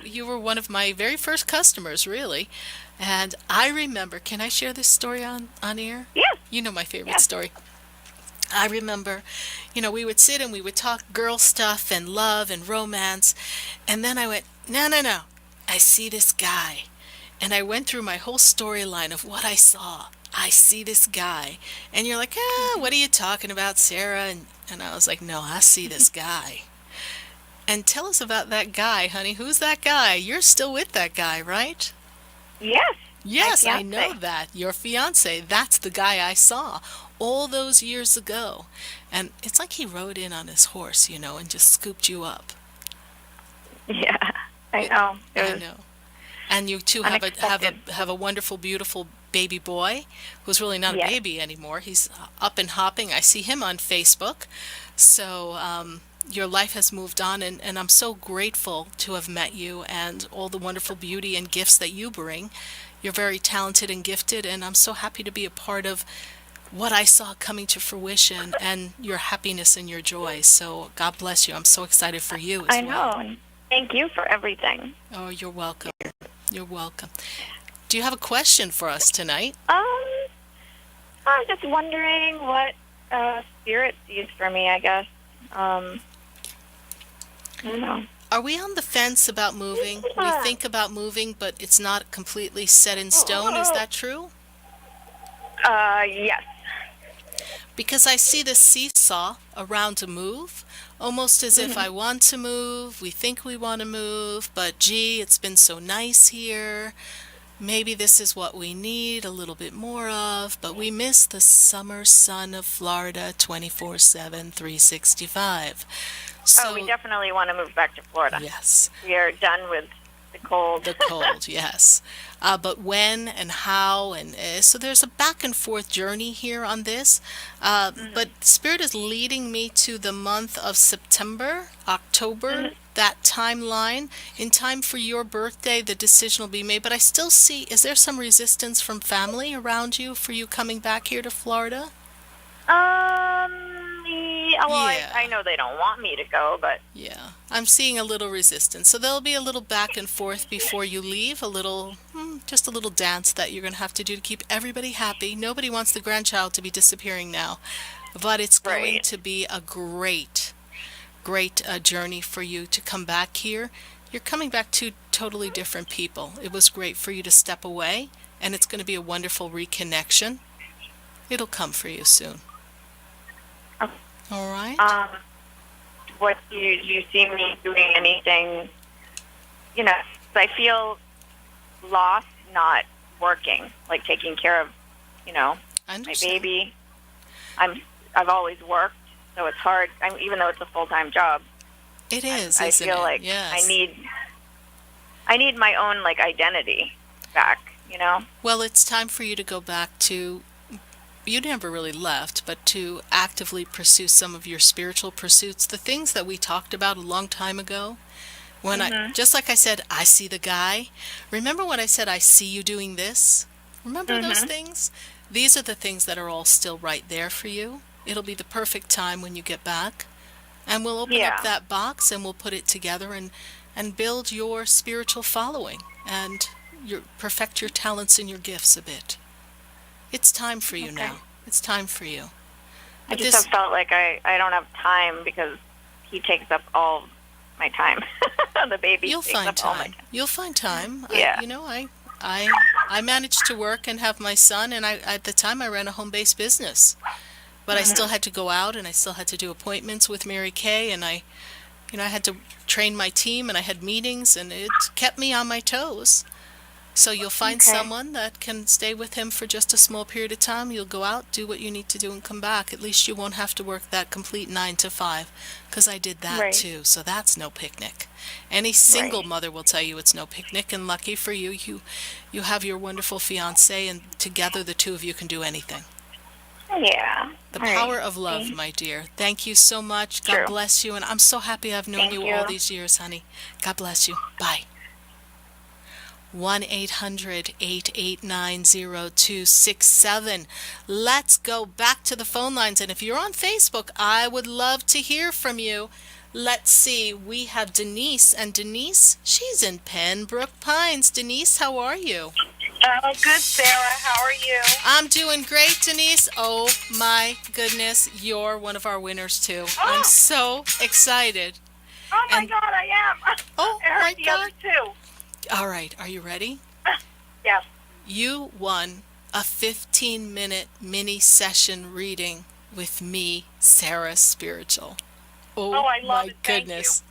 you were one of my very first customers, really. And I remember, can I share this story on air? Yeah. You know my favorite story. I remember, you know, we would sit and we would talk girl stuff and love and romance. And then I went, no. I see this guy. And I went through my whole storyline of what I saw. I see this guy. And you're like, what are you talking about, Sarah? And I was like, no, I see this guy. And tell us about that guy, honey. Who's that guy? You're still with that guy, right? Yes. Yes, I know that. Your fiance. That's the guy I saw all those years ago. And it's like he rode in on his horse, you know, and just scooped you up. Yeah, I know. I know. And you two have a wonderful, beautiful baby boy who's really not a baby anymore. He's up and hopping. I see him on Facebook. So your life has moved on, and I'm so grateful to have met you and all the wonderful beauty and gifts that you bring. You're very talented and gifted, and I'm so happy to be a part of what I saw coming to fruition and your happiness and your joy. So God bless you. I'm so excited for you as well. I know. Thank you for everything. Oh, you're welcome. You're welcome. Do you have a question for us tonight? I'm just wondering what spirit sees for me, I guess. I don't know. Are we on the fence about moving? We think about moving, but it's not completely set in stone. Is that true? Yes. Because I see this seesaw around to move, almost as if I want to move, we think we want to move, but gee, it's been so nice here. Maybe this is what we need a little bit more of, but we miss the summer sun of Florida 24/7, 365. So, we definitely want to move back to Florida. Yes. We are done with The cold. The cold, yes. But when and how, and so there's a back and forth journey here on this. But Spirit is leading me to the month of September, October, that timeline. In time for your birthday, the decision will be made. But I still see, is there some resistance from family around you for you coming back here to Florida? Well, Yeah. I know they don't want me to go, but Yeah, I'm seeing a little resistance. So there'll be a little back and forth before you leave, a little, just a little dance that you're going to have to do to keep everybody happy. Nobody wants the grandchild to be disappearing now, but it's going Right. to be a great journey for you to come back here. You're coming back to totally different people. It was great for you to step away, and it's going to be a wonderful reconnection. It'll come for you soon. Okay. All right? what do you see me doing anything? You know, 'cause I feel lost not working, like taking care of, my baby. I've always worked, so it's hard. Even though it's a full-time job, It is, I isn't feel it? like Yes. I need my own identity back. Well, it's time for you to go back to, you never really left, but to actively pursue some of your spiritual pursuits, the things that we talked about a long time ago. When just like I said, I see the guy. Remember when I said, I see you doing this? Remember those things? These are the things that are all still right there for you. It'll be the perfect time when you get back. And we'll open up that box and we'll put it together and build your spiritual following and perfect your talents and your gifts a bit. It's time for you now. It's time for you. I just have felt like I don't have time because he takes up all my time. The baby You'll takes find up all my time. time. You'll find time. Yeah. I managed to work and have my son, and at the time I ran a home-based business. But I still had to go out, and I still had to do appointments with Mary Kay, and I had to train my team, and I had meetings, and it kept me on my toes. So you'll find someone that can stay with him for just a small period of time. You'll go out, do what you need to do, and come back. At least you won't have to work that complete 9 to 5, because I did that too. So that's no picnic. Any single mother will tell you it's no picnic, and lucky for you, you have your wonderful fiancé, and together the two of you can do anything. Yeah. The power of love, my dear. Thank you so much. God bless you, and I'm so happy I've known you all these years, honey. God bless you. Bye. 1-800-889-0267. Let's go back to the phone lines. And if you're on Facebook, I would love to hear from you. Let's see. We have Denise. And Denise, she's in Pembroke Pines. Denise, how are you? Oh, good, Sarah. How are you? I'm doing great, Denise. Oh, my goodness. You're one of our winners, too. I'm so excited. Oh, my God, I am. Oh, I heard my the God. other two. All right. Are you ready? Yes. You won a 15-minute mini session reading with me, Sarah Spiritual. Oh, I love my it. Thank goodness.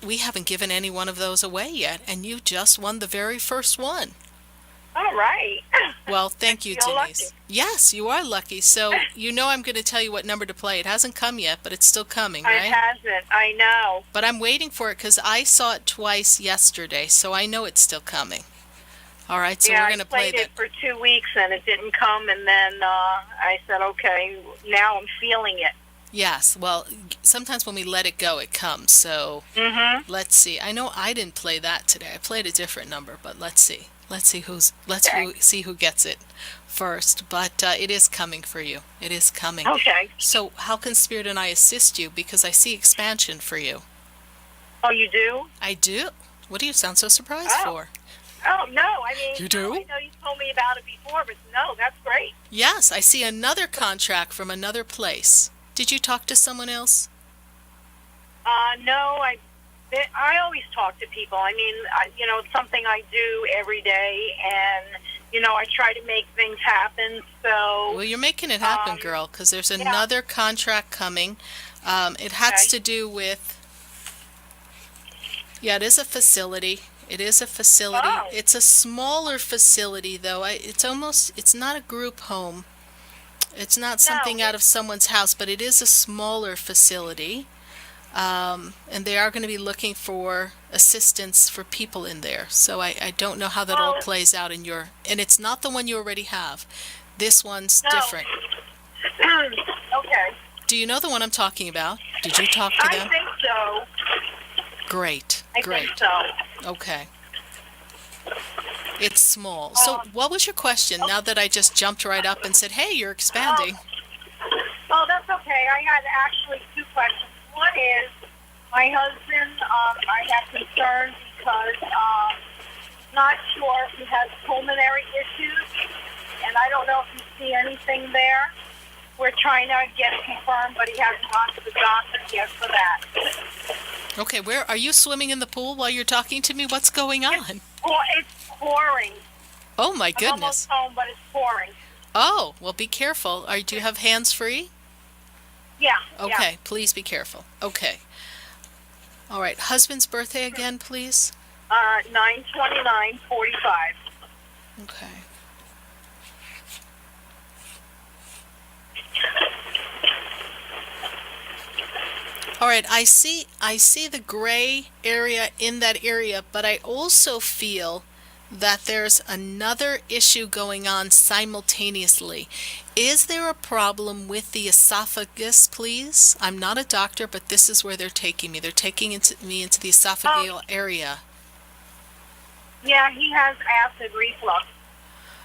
We haven't given any one of those away yet, and you just won the very first one. All right. Well, thank you, feel Denise. lucky. Yes, you are lucky. So I'm going to tell you what number to play. It hasn't come yet, but it's still coming, right? It hasn't. I know. But I'm waiting for it because I saw it twice yesterday, so I know it's still coming. All right, so we're going to play I played that. it for 2 weeks, and it didn't come, and then I said, okay, now I'm feeling it. Yes, well, sometimes when we let it go, it comes. So let's see. I know I didn't play that today. I played a different number, but let's see. Let's see see who gets it first. But it is coming for you. It is coming. Okay. So how can Spirit and I assist you? Because I see expansion for you. Oh, you do? I do. What do you sound so surprised for? Oh, no. I mean, You do? I know you told me about it before, but no, that's great. Yes, I see another contract from another place. Did you talk to someone else? No, I always talk to people. I mean, it's something I do every day, and, I try to make things happen, so... Well, you're making it happen, girl, because there's another contract coming. It has to do with... Yeah, it is a facility. It is a facility. Oh. It's a smaller facility, though. It's not a group home. It's not something out of someone's house, but it is a smaller facility. And they are going to be looking for assistance for people in there. So I don't know how that all plays out in your, and it's not the one you already have. This one's different. Okay. Do you know the one I'm talking about? Did you talk to them? I think so. Great. I Great. think so. Okay. It's small. So what was your question now that I just jumped right up and said, hey, you're expanding? Oh, that's okay. I had actually two questions. One is, my husband, I have concerns because not sure if he has pulmonary issues, and I don't know if you see anything there. We're trying to get it confirmed, but he hasn't gone to the doctor yet for that. Okay, where are you swimming in the pool while you're talking to me? What's going on? It's pouring. Oh my I'm goodness. almost home, but it's pouring. Oh, well, be careful. Do you have hands free? Yeah. Okay, Yeah. please be careful. Okay. All right, husband's birthday again, please. 9/29/45. Okay. All right, I see the gray area in that area, but I also feel that there's another issue going on simultaneously. Is there a problem with the esophagus, please? I'm not a doctor, but this is where they're taking me. They're taking me into the esophageal area. Yeah, he has acid reflux.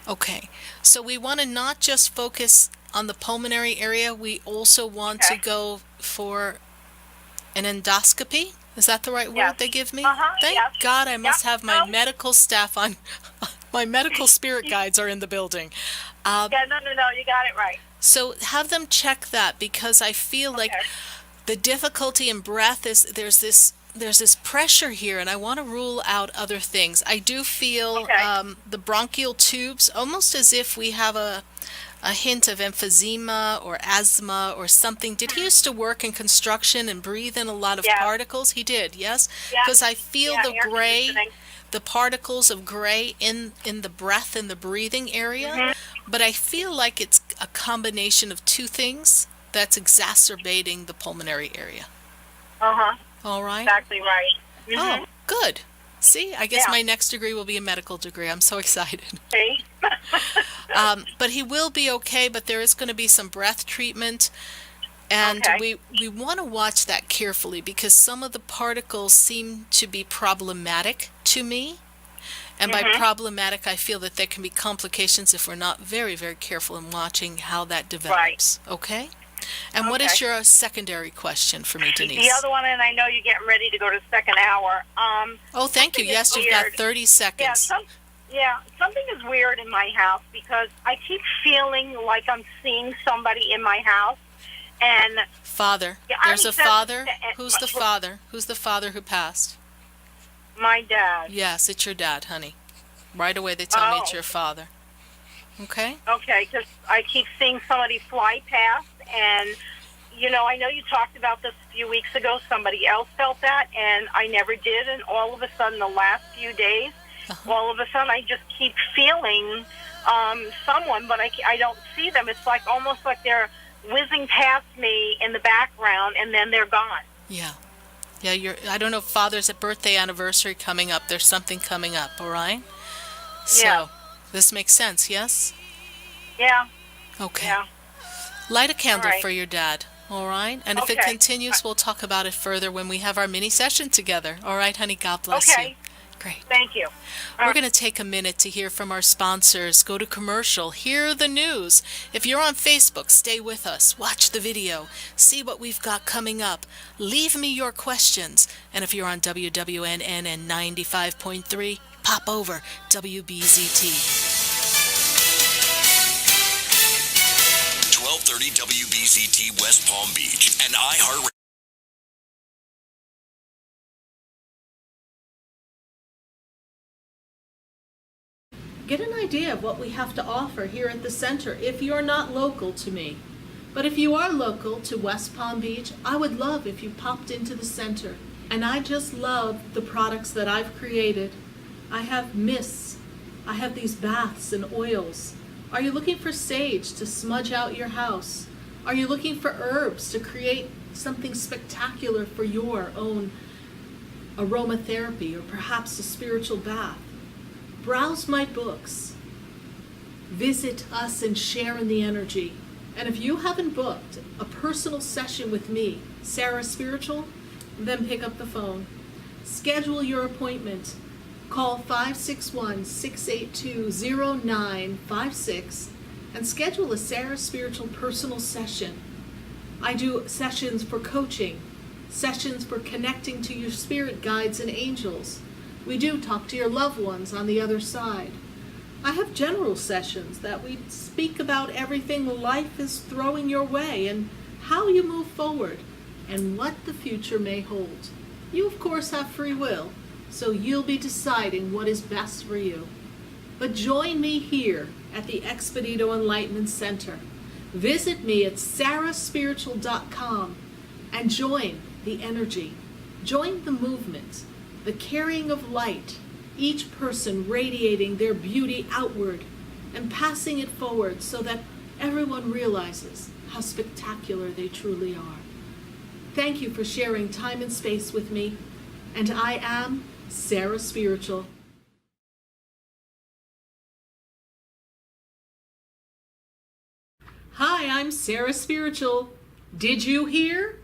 Okay, so we want to not just focus on the pulmonary area, we also want to go for an endoscopy. Is that the right word they give me? Thank God I must have my medical staff on. My medical spirit guides are in the building. No, you got it right. So have them check that, because I feel like the difficulty in breath is there's this pressure here, and I want to rule out other things. I do feel the bronchial tubes, almost as if we have a hint of emphysema or asthma or something. Did he used to work in construction and breathe in a lot of particles? He did, yes? Because I feel the gray, the particles of gray in the breath and the breathing area. But I feel like it's a combination of two things that's exacerbating the pulmonary area. All right? Exactly right. Oh, good. See, I guess my next degree will be a medical degree. I'm so excited. See? But he will be okay, but there is going to be some breath treatment. And we want to watch that carefully, because some of the particles seem to be problematic to me. And by problematic, I feel that there can be complications if we're not very, very careful in watching how that develops. Okay? And what is your secondary question for me, Denise? The other one, and I know you're getting ready to go to the second hour. Oh, thank you. Yes, you've got 30 seconds. Something is weird in my house, because I keep feeling like I'm seeing somebody in my house. And father. There's a father. Who's the father? Who's the father who passed? My dad. Yes, it's your dad, honey. Right away they tell me it's your father. Okay? Okay, because I keep seeing somebody fly past, and, I know you talked about this a few weeks ago. Somebody else felt that, and I never did, and all of a sudden, the last few days, all of a sudden, I just keep feeling someone, but I don't see them. It's like almost like they're whizzing past me in the background, and then they're gone. Yeah. Yeah, I don't know if Father's birthday anniversary coming up. There's something coming up, all right? So, this makes sense, yes? Yeah. Okay. Yeah. Light a candle for your dad, all right? And if it continues, we'll talk about it further when we have our mini session together. All right, honey? God bless you. Great. Thank you. We're going to take a minute to hear from our sponsors. Go to commercial. Hear the news. If you're on Facebook, stay with us. Watch the video. See what we've got coming up. Leave me your questions. And if you're on WWNN and 95.3, pop over WBZT. 1230 WBZT West Palm Beach and iHeartRadio. Get an idea of what we have to offer here at the center if you're not local to me. But if you are local to West Palm Beach, I would love if you popped into the center. And I just love the products that I've created. I have mists. I have these baths and oils. Are you looking for sage to smudge out your house? Are you looking for herbs to create something spectacular for your own aromatherapy, or perhaps a spiritual bath, browse my books. Visit us and share in the energy. And if you haven't booked a personal session with me, Sarah Spiritual, then pick up the phone. Schedule your appointment. Call 561-682-0956 and schedule a Sarah Spiritual personal session. I do sessions for coaching, sessions for connecting to your spirit guides and angels. We do talk to your loved ones on the other side. I have general sessions that we speak about everything life is throwing your way and how you move forward and what the future may hold. You, of course, have free will, so you'll be deciding what is best for you. But join me here at the Expedito Enlightenment Center. Visit me at sarahspiritual.com and join the energy, join the movement, the carrying of light, each person radiating their beauty outward and passing it forward so that everyone realizes how spectacular they truly are. Thank you for sharing time and space with me, and I am Sarah Spiritual. Hi, I'm Sarah Spiritual. Did you hear?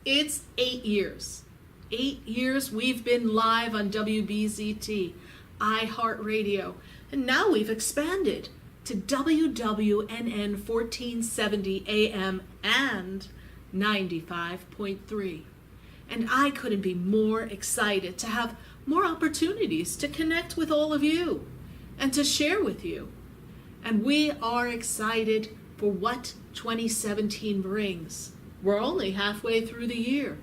It's 8 years. 8 years we've been live on WBZT, iHeartRadio, and now we've expanded to WWNN 1470 AM and 95.3. And I couldn't be more excited to have more opportunities to connect with all of you and to share with you. And we are excited for what 2017 brings. We're only halfway through the year.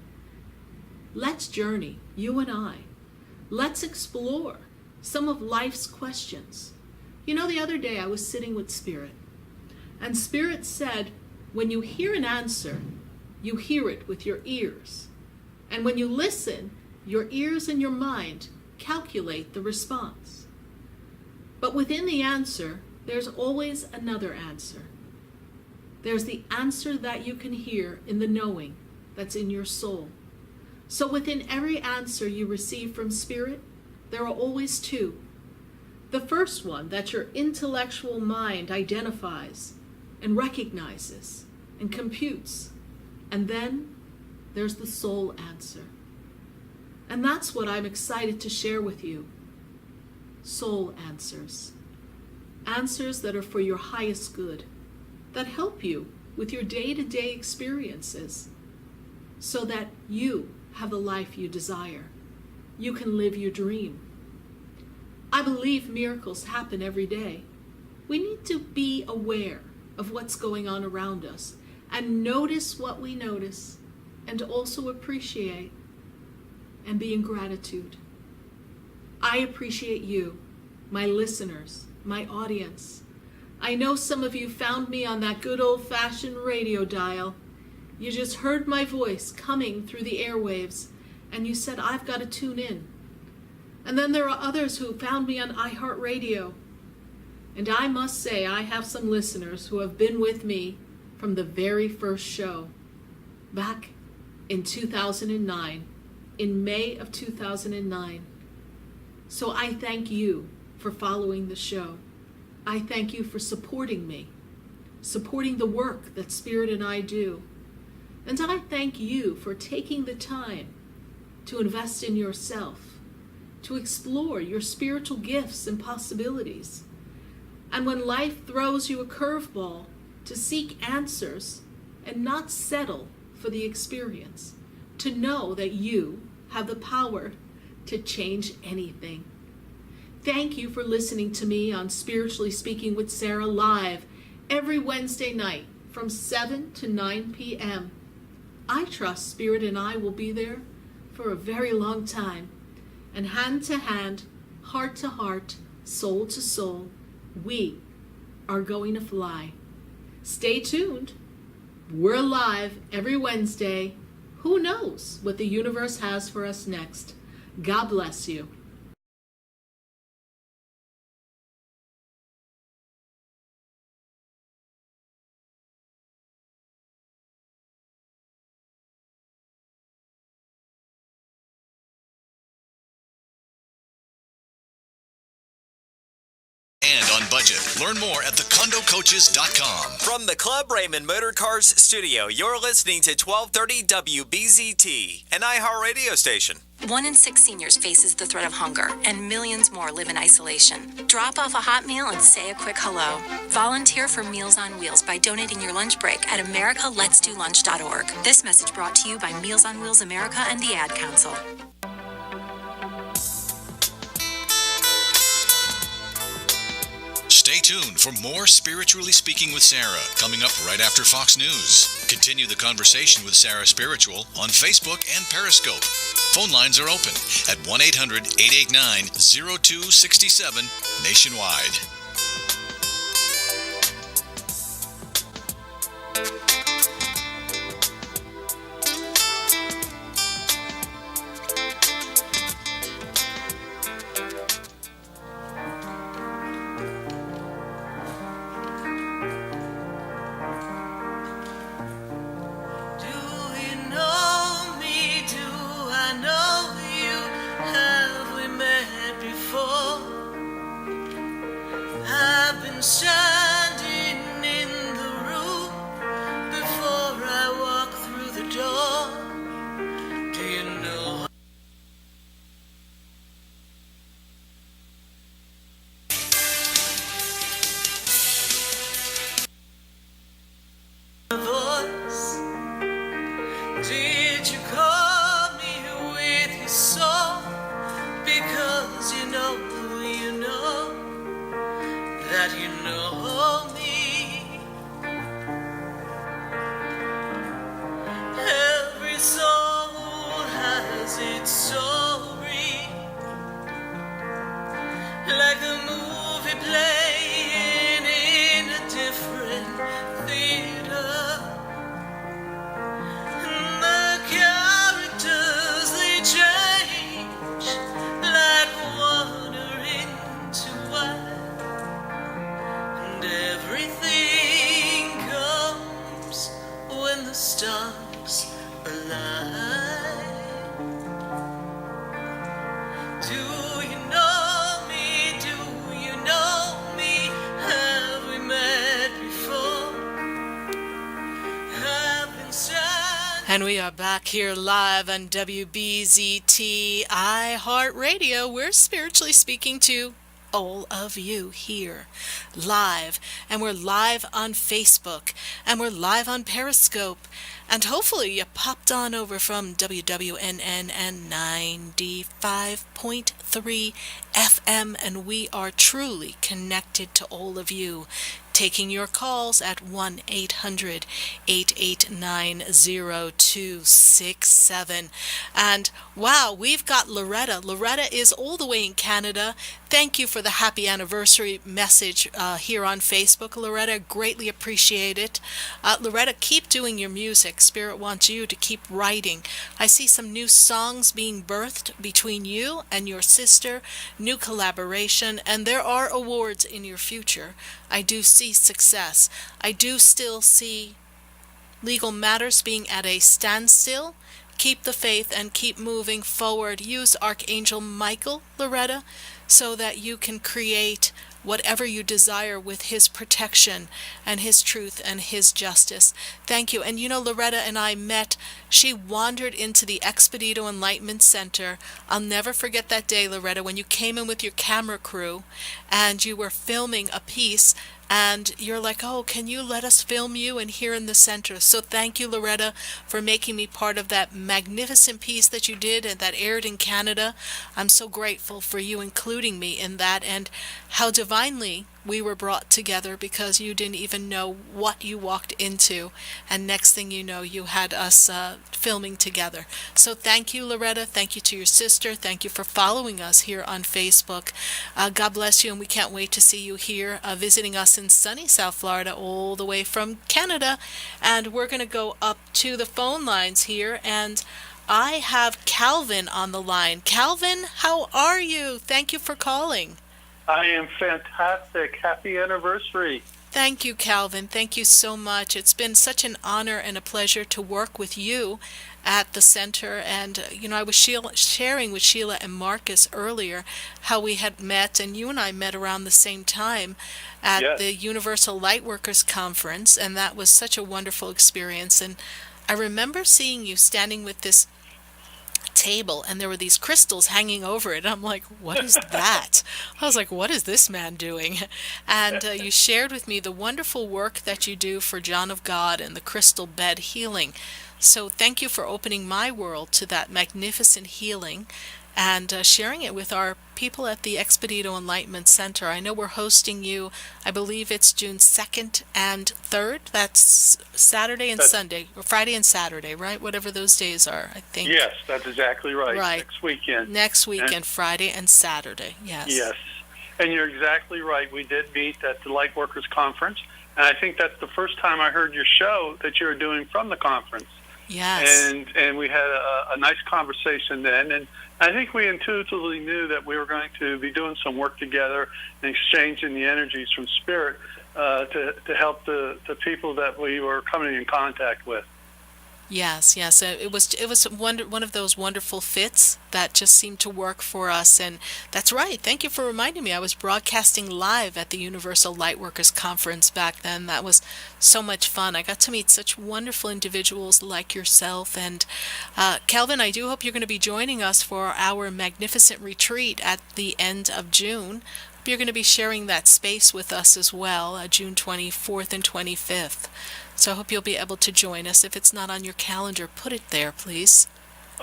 Let's journey, you and I. Let's explore some of life's questions. You know, the other day I was sitting with Spirit, and Spirit said, when you hear an answer, you hear it with your ears. And when you listen, your ears and your mind calculate the response. But within the answer, there's always another answer. There's the answer that you can hear in the knowing that's in your soul. So within every answer you receive from Spirit, there are always two. The first one that your intellectual mind identifies and recognizes and computes. And then there's the soul answer. And that's what I'm excited to share with you. Soul answers. Answers that are for your highest good, that help you with your day-to-day experiences so that you have the life you desire. You can live your dream. I believe miracles happen every day. We need to be aware of what's going on around us and notice what we notice and also appreciate and be in gratitude. I appreciate you, my listeners, my audience. I know some of you found me on that good old-fashioned radio dial. You just heard my voice coming through the airwaves, and you said, I've got to tune in. And then there are others who found me on iHeartRadio. And I must say, I have some listeners who have been with me from the very first show, back in 2009, in May of 2009. So I thank you for following the show. I thank you for supporting me, supporting the work that Spirit and I do. And I thank you for taking the time to invest in yourself, to explore your spiritual gifts and possibilities. And when life throws you a curveball, to seek answers and not settle for the experience, to know that you have the power to change anything. Thank you for listening to me on Spiritually Speaking with Sarah live every Wednesday night from 7 to 9 p.m. I trust Spirit and I will be there for a very long time. And hand to hand, heart to heart, soul to soul, we are going to fly. Stay tuned. We're live every Wednesday. Who knows what the universe has for us next? God bless you. and on budget. Learn more at thecondocoaches.com. From the Club Raymond Motor Cars studio, you're listening to 1230 WBZT, an iHeartRadio station. 1 in 6 seniors faces the threat of hunger, and millions more live in isolation. Drop off a hot meal and say a quick hello. Volunteer for Meals on Wheels by donating your lunch break at americaletsdolunch.org. This message brought to you by Meals on Wheels America and the Ad Council. Stay tuned for more Spiritually Speaking with Sarah, coming up right after Fox News. Continue the conversation with Sarah Spiritual on Facebook and Periscope. Phone lines are open at 1-800-889-0267 nationwide. Standing in the room before I walk through the door. Do you know my voice? Did you call me with your song? Because you know that you know me. Every soul has its story, like a movie playing in a different theater. And the characters, they change like water into wine. Everything comes when the stars align. Do you know me? Do you know me? Have we met before? Have been sad. And we are back here live on WBZT iHeartRadio. We're spiritually speaking to all of you here live, and we're live on Facebook, and we're live on Periscope, and hopefully you popped on over from WWNN and 95.3 FM, and we are truly connected to all of you, taking your calls at 1-800-889-0267. And wow, we've got Loretta. Loretta is all the way in Canada. Thank you for the happy anniversary message here on Facebook, Loretta. Greatly appreciate it. Loretta, keep doing your music. Spirit wants you to keep writing. I see some new songs being birthed between you and your sister, new collaboration, and there are awards in your future. I do see success. I do still see legal matters being at a standstill. Keep the faith and keep moving forward. Use Archangel Michael, Loretta, so that you can create whatever you desire with his protection and his truth and his justice. Thank you. And you know, Loretta and I met. She wandered into the Expedito Enlightenment Center. I'll never forget that day, Loretta, when you came in with your camera crew and you were filming a piece. And you're like, oh, can you let us film you and here in the center? So thank you, Loretta, for making me part of that magnificent piece that you did and that aired in Canada. I'm so grateful for you including me in that, and how divinely we were brought together because you didn't even know what you walked into. And next thing you know, you had us filming together. So thank you, Loretta. Thank you to your sister. Thank you for following us here on Facebook. God bless you, and we can't wait to see you here visiting us in sunny South Florida all the way from Canada. And we're going to go up to the phone lines here, and I have Calvin on the line. Calvin, how are you? Thank you for calling. I am fantastic. Happy anniversary. Thank you, Calvin. Thank you so much. It's been such an honor and a pleasure to work with you at the center. And, I was sharing with Sheila and Marcus earlier how we had met, and you and I met around the same time at Yes. the Universal Lightworkers Conference, and that was such a wonderful experience. And I remember seeing you standing with this table, and there were these crystals hanging over it. I'm like, what is that? I was like, what is this man doing? And you shared with me the wonderful work that you do for John of God and the crystal bed healing. So thank you for opening my world to that magnificent healing and sharing it with our people at the Expedito Enlightenment Center. I know we're hosting you, I believe it's June 2nd and 3rd. That's Saturday and Sunday, or Friday and Saturday, right? Whatever those days are, I think. Yes, that's exactly right. Right. Next weekend. Next weekend, Friday and Saturday, yes. Yes. And you're exactly right. We did meet at the Lightworkers Conference, and I think that's the first time I heard your show that you were doing from the conference. Yes. And we had a nice conversation then, and I think we intuitively knew that we were going to be doing some work together and exchanging the energies from spirit to help the people that we were coming in contact with. Yes. It was one of those wonderful fits that just seemed to work for us, and that's right. Thank you for reminding me. I was broadcasting live at the Universal Lightworkers Conference back then. That was so much fun. I got to meet such wonderful individuals like yourself, and Calvin, I do hope you're going to be joining us for our magnificent retreat at the end of June. You're going to be sharing that space with us as well, June 24th and 25th. So I hope you'll be able to join us. If it's not on your calendar, put it there, please.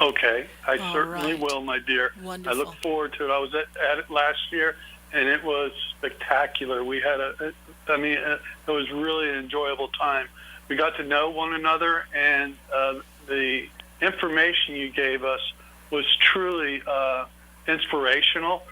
Okay, I All certainly right. will, my dear. Wonderful. I look forward to it. I was at it last year, and it was spectacular. We had it was really an enjoyable time. We got to know one another, and the information you gave us was truly inspirational.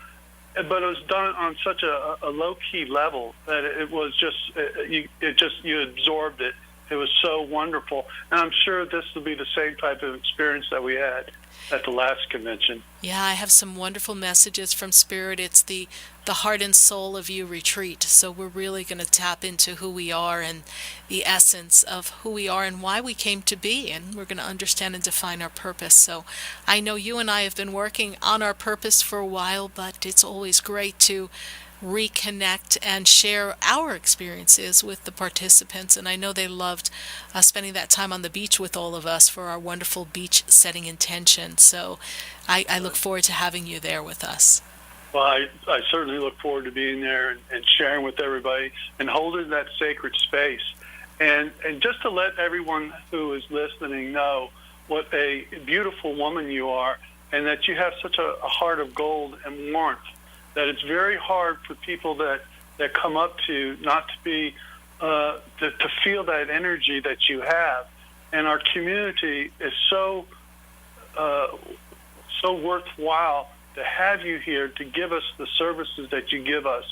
But it was done on such a low-key level that it was just you absorbed it. It was so wonderful, and I'm sure this will be the same type of experience that we had at the last convention. Yeah, I have some wonderful messages from Spirit. It's the heart and soul of you retreat. So we're really going to tap into who we are and the essence of who we are and why we came to be. And we're going to understand and define our purpose. So I know you and I have been working on our purpose for a while, but it's always great to reconnect and share our experiences with the participants. And I know they loved spending that time on the beach with all of us for our wonderful beach setting intention. So I look forward to having you there with us. Well, I certainly look forward to being there and sharing with everybody and holding that sacred space. And just to let everyone who is listening know what a beautiful woman you are, and that you have such a heart of gold and warmth, that it's very hard for people that come up to you not to be to feel that energy that you have. And our community is so worthwhile to have you here to give us the services that you give us.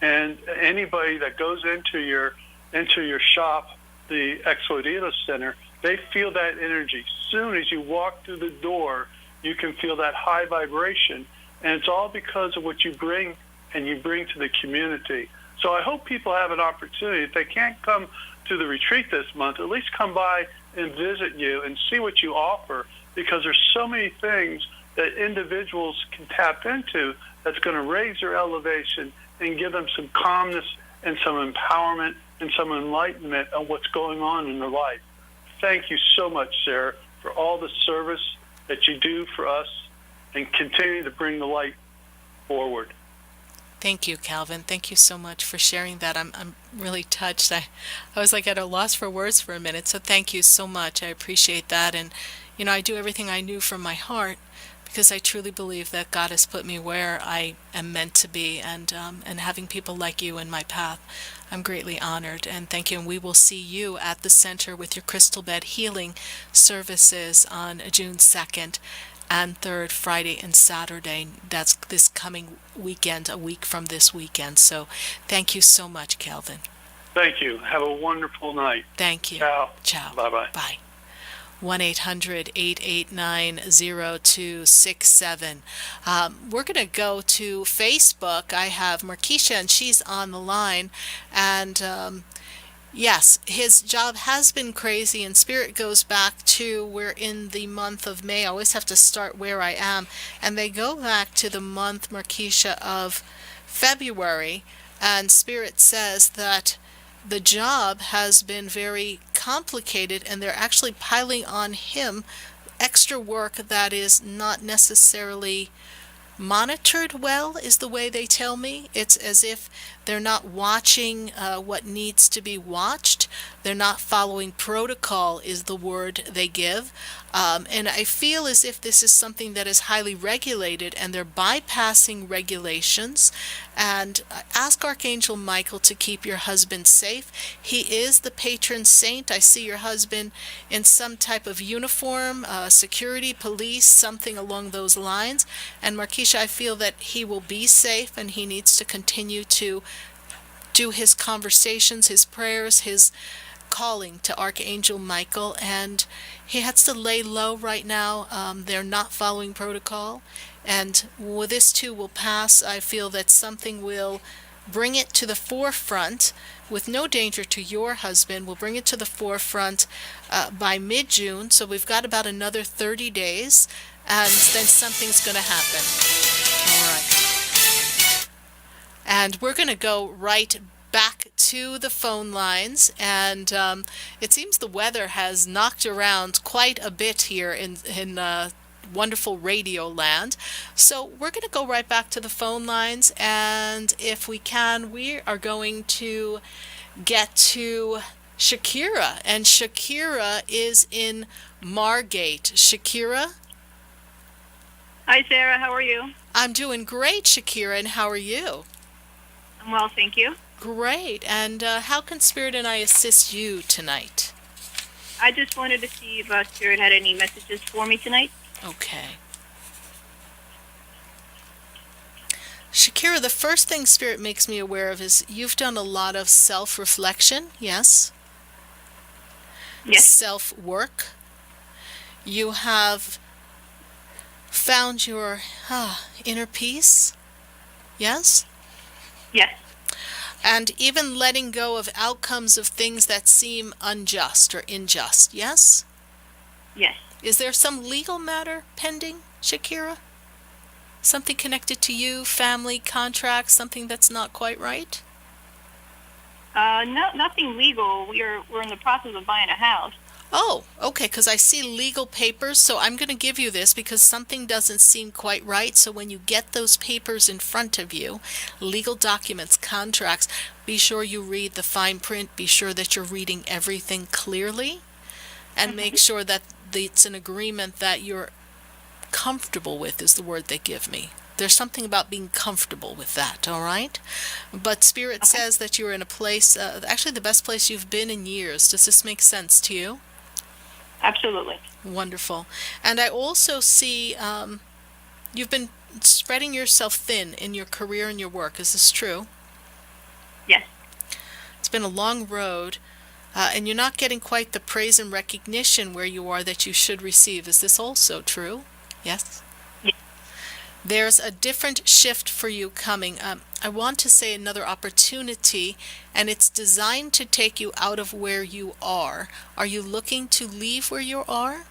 And anybody that goes into your shop, the Expedito Center, they feel that energy. As soon as you walk through the door, you can feel that high vibration. And it's all because of what you bring and you bring to the community. So I hope people have an opportunity. If they can't come to the retreat this month, at least come by and visit you and see what you offer, because there's so many things that individuals can tap into that's going to raise their elevation and give them some calmness and some empowerment and some enlightenment on what's going on in their life. Thank you so much, Sarah, for all the service that you do for us and continue to bring the light forward. Thank you, Calvin. Thank you so much for sharing that. I'm really touched. I was like at a loss for words for a minute, so thank you so much. I appreciate that. And, I do everything I knew from my heart because I truly believe that God has put me where I am meant to be, and having people like you in my path, I'm greatly honored. And thank you. And we will see you at the center with your crystal bed healing services on June 2nd. And 3rd, Friday and Saturday. That's this coming weekend, a week from this weekend. So thank you so much, Calvin. Thank you. Have a wonderful night. Thank you. Ciao. Ciao. Bye-bye. Bye. 1-800-889-0267. We're going to go to Facebook. I have Markeisha, and she's on the line. And yes, his job has been crazy, and Spirit goes back to, we're in the month of May. I always have to start where I am. And they go back to the month, Markeisha, of February. And Spirit says that the job has been very complicated, and they're actually piling on him extra work that is not necessarily monitored well, is the way they tell me. It's as if they're not watching what needs to be watched. They're not following protocol, is the word they give. And I feel as if this is something that is highly regulated, and they're bypassing regulations. And ask Archangel Michael to keep your husband safe. He is the patron saint. I see your husband in some type of uniform, security, police, something along those lines. And Markeisha, I feel that he will be safe, and he needs to continue to do his conversations, his prayers, his calling to Archangel Michael, and he has to lay low right now. They're not following protocol, and this too will pass. I feel that something will bring it to the forefront with no danger to your husband. We'll bring it to the forefront by mid-June, so we've got about another 30 days, and then something's going to happen. All right. And we're going to go right back to the phone lines, and it seems the weather has knocked around quite a bit here in wonderful radio land. So we're going to go right back to the phone lines, and if we can, we are going to get to Shakira, and Shakira is in Margate. Shakira? Hi, Sarah. How are you? I'm doing great, Shakira, and how are you? I'm well, thank you. Great. And how can Spirit and I assist you tonight? I just wanted to see if Spirit had any messages for me tonight. Okay. Shakira, the first thing Spirit makes me aware of is you've done a lot of self-reflection, yes? Yes. Self-work. You have found your inner peace, yes? Yes. And even letting go of outcomes of things that seem unjust or unjust, yes? Yes. Is there some legal matter pending, Shakira? Something connected to you, family, contracts, something that's not quite right? No, nothing legal. We're in the process of buying a house. Oh, okay, because I see legal papers, so I'm going to give you this because something doesn't seem quite right. So when you get those papers in front of you, legal documents, contracts, be sure you read the fine print, be sure that you're reading everything clearly, and make sure that it's an agreement that you're comfortable with, is the word they give me. There's something about being comfortable with that, all right? But Spirit says that you're in a place, actually the best place you've been in years. Does this make sense to you? Absolutely. Wonderful. And I also see you've been spreading yourself thin in your career and your work. Is this true? Yes. It's been a long road, and you're not getting quite the praise and recognition where you are that you should receive. Is this also true? Yes? Yes. There's a different shift for you coming. I want to say another opportunity, and it's designed to take you out of where you are. Are you looking to leave where you are?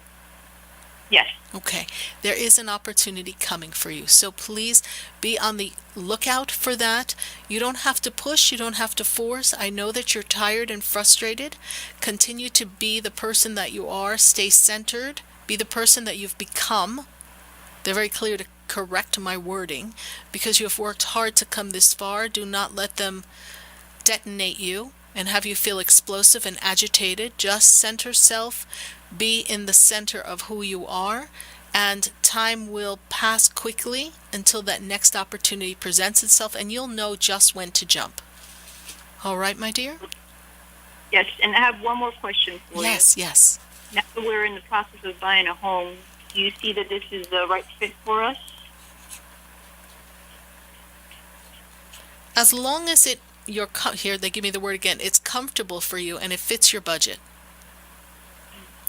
Yes. Okay. There is an opportunity coming for you. So please be on the lookout for that. You don't have to push. You don't have to force. I know that you're tired and frustrated. Continue to be the person that you are. Stay centered. Be the person that you've become. They're very clear to correct my wording because you have worked hard to come this far. Do not let them detonate you and have you feel explosive and agitated. Just center self. Be in the center of who you are, and time will pass quickly until that next opportunity presents itself, and you'll know just when to jump. All right, my dear? Yes, and I have one more question for you. Yes. Now that we're in the process of buying a home, do you see that this is the right fit for us? As long as here they give me the word again, it's comfortable for you and it fits your budget.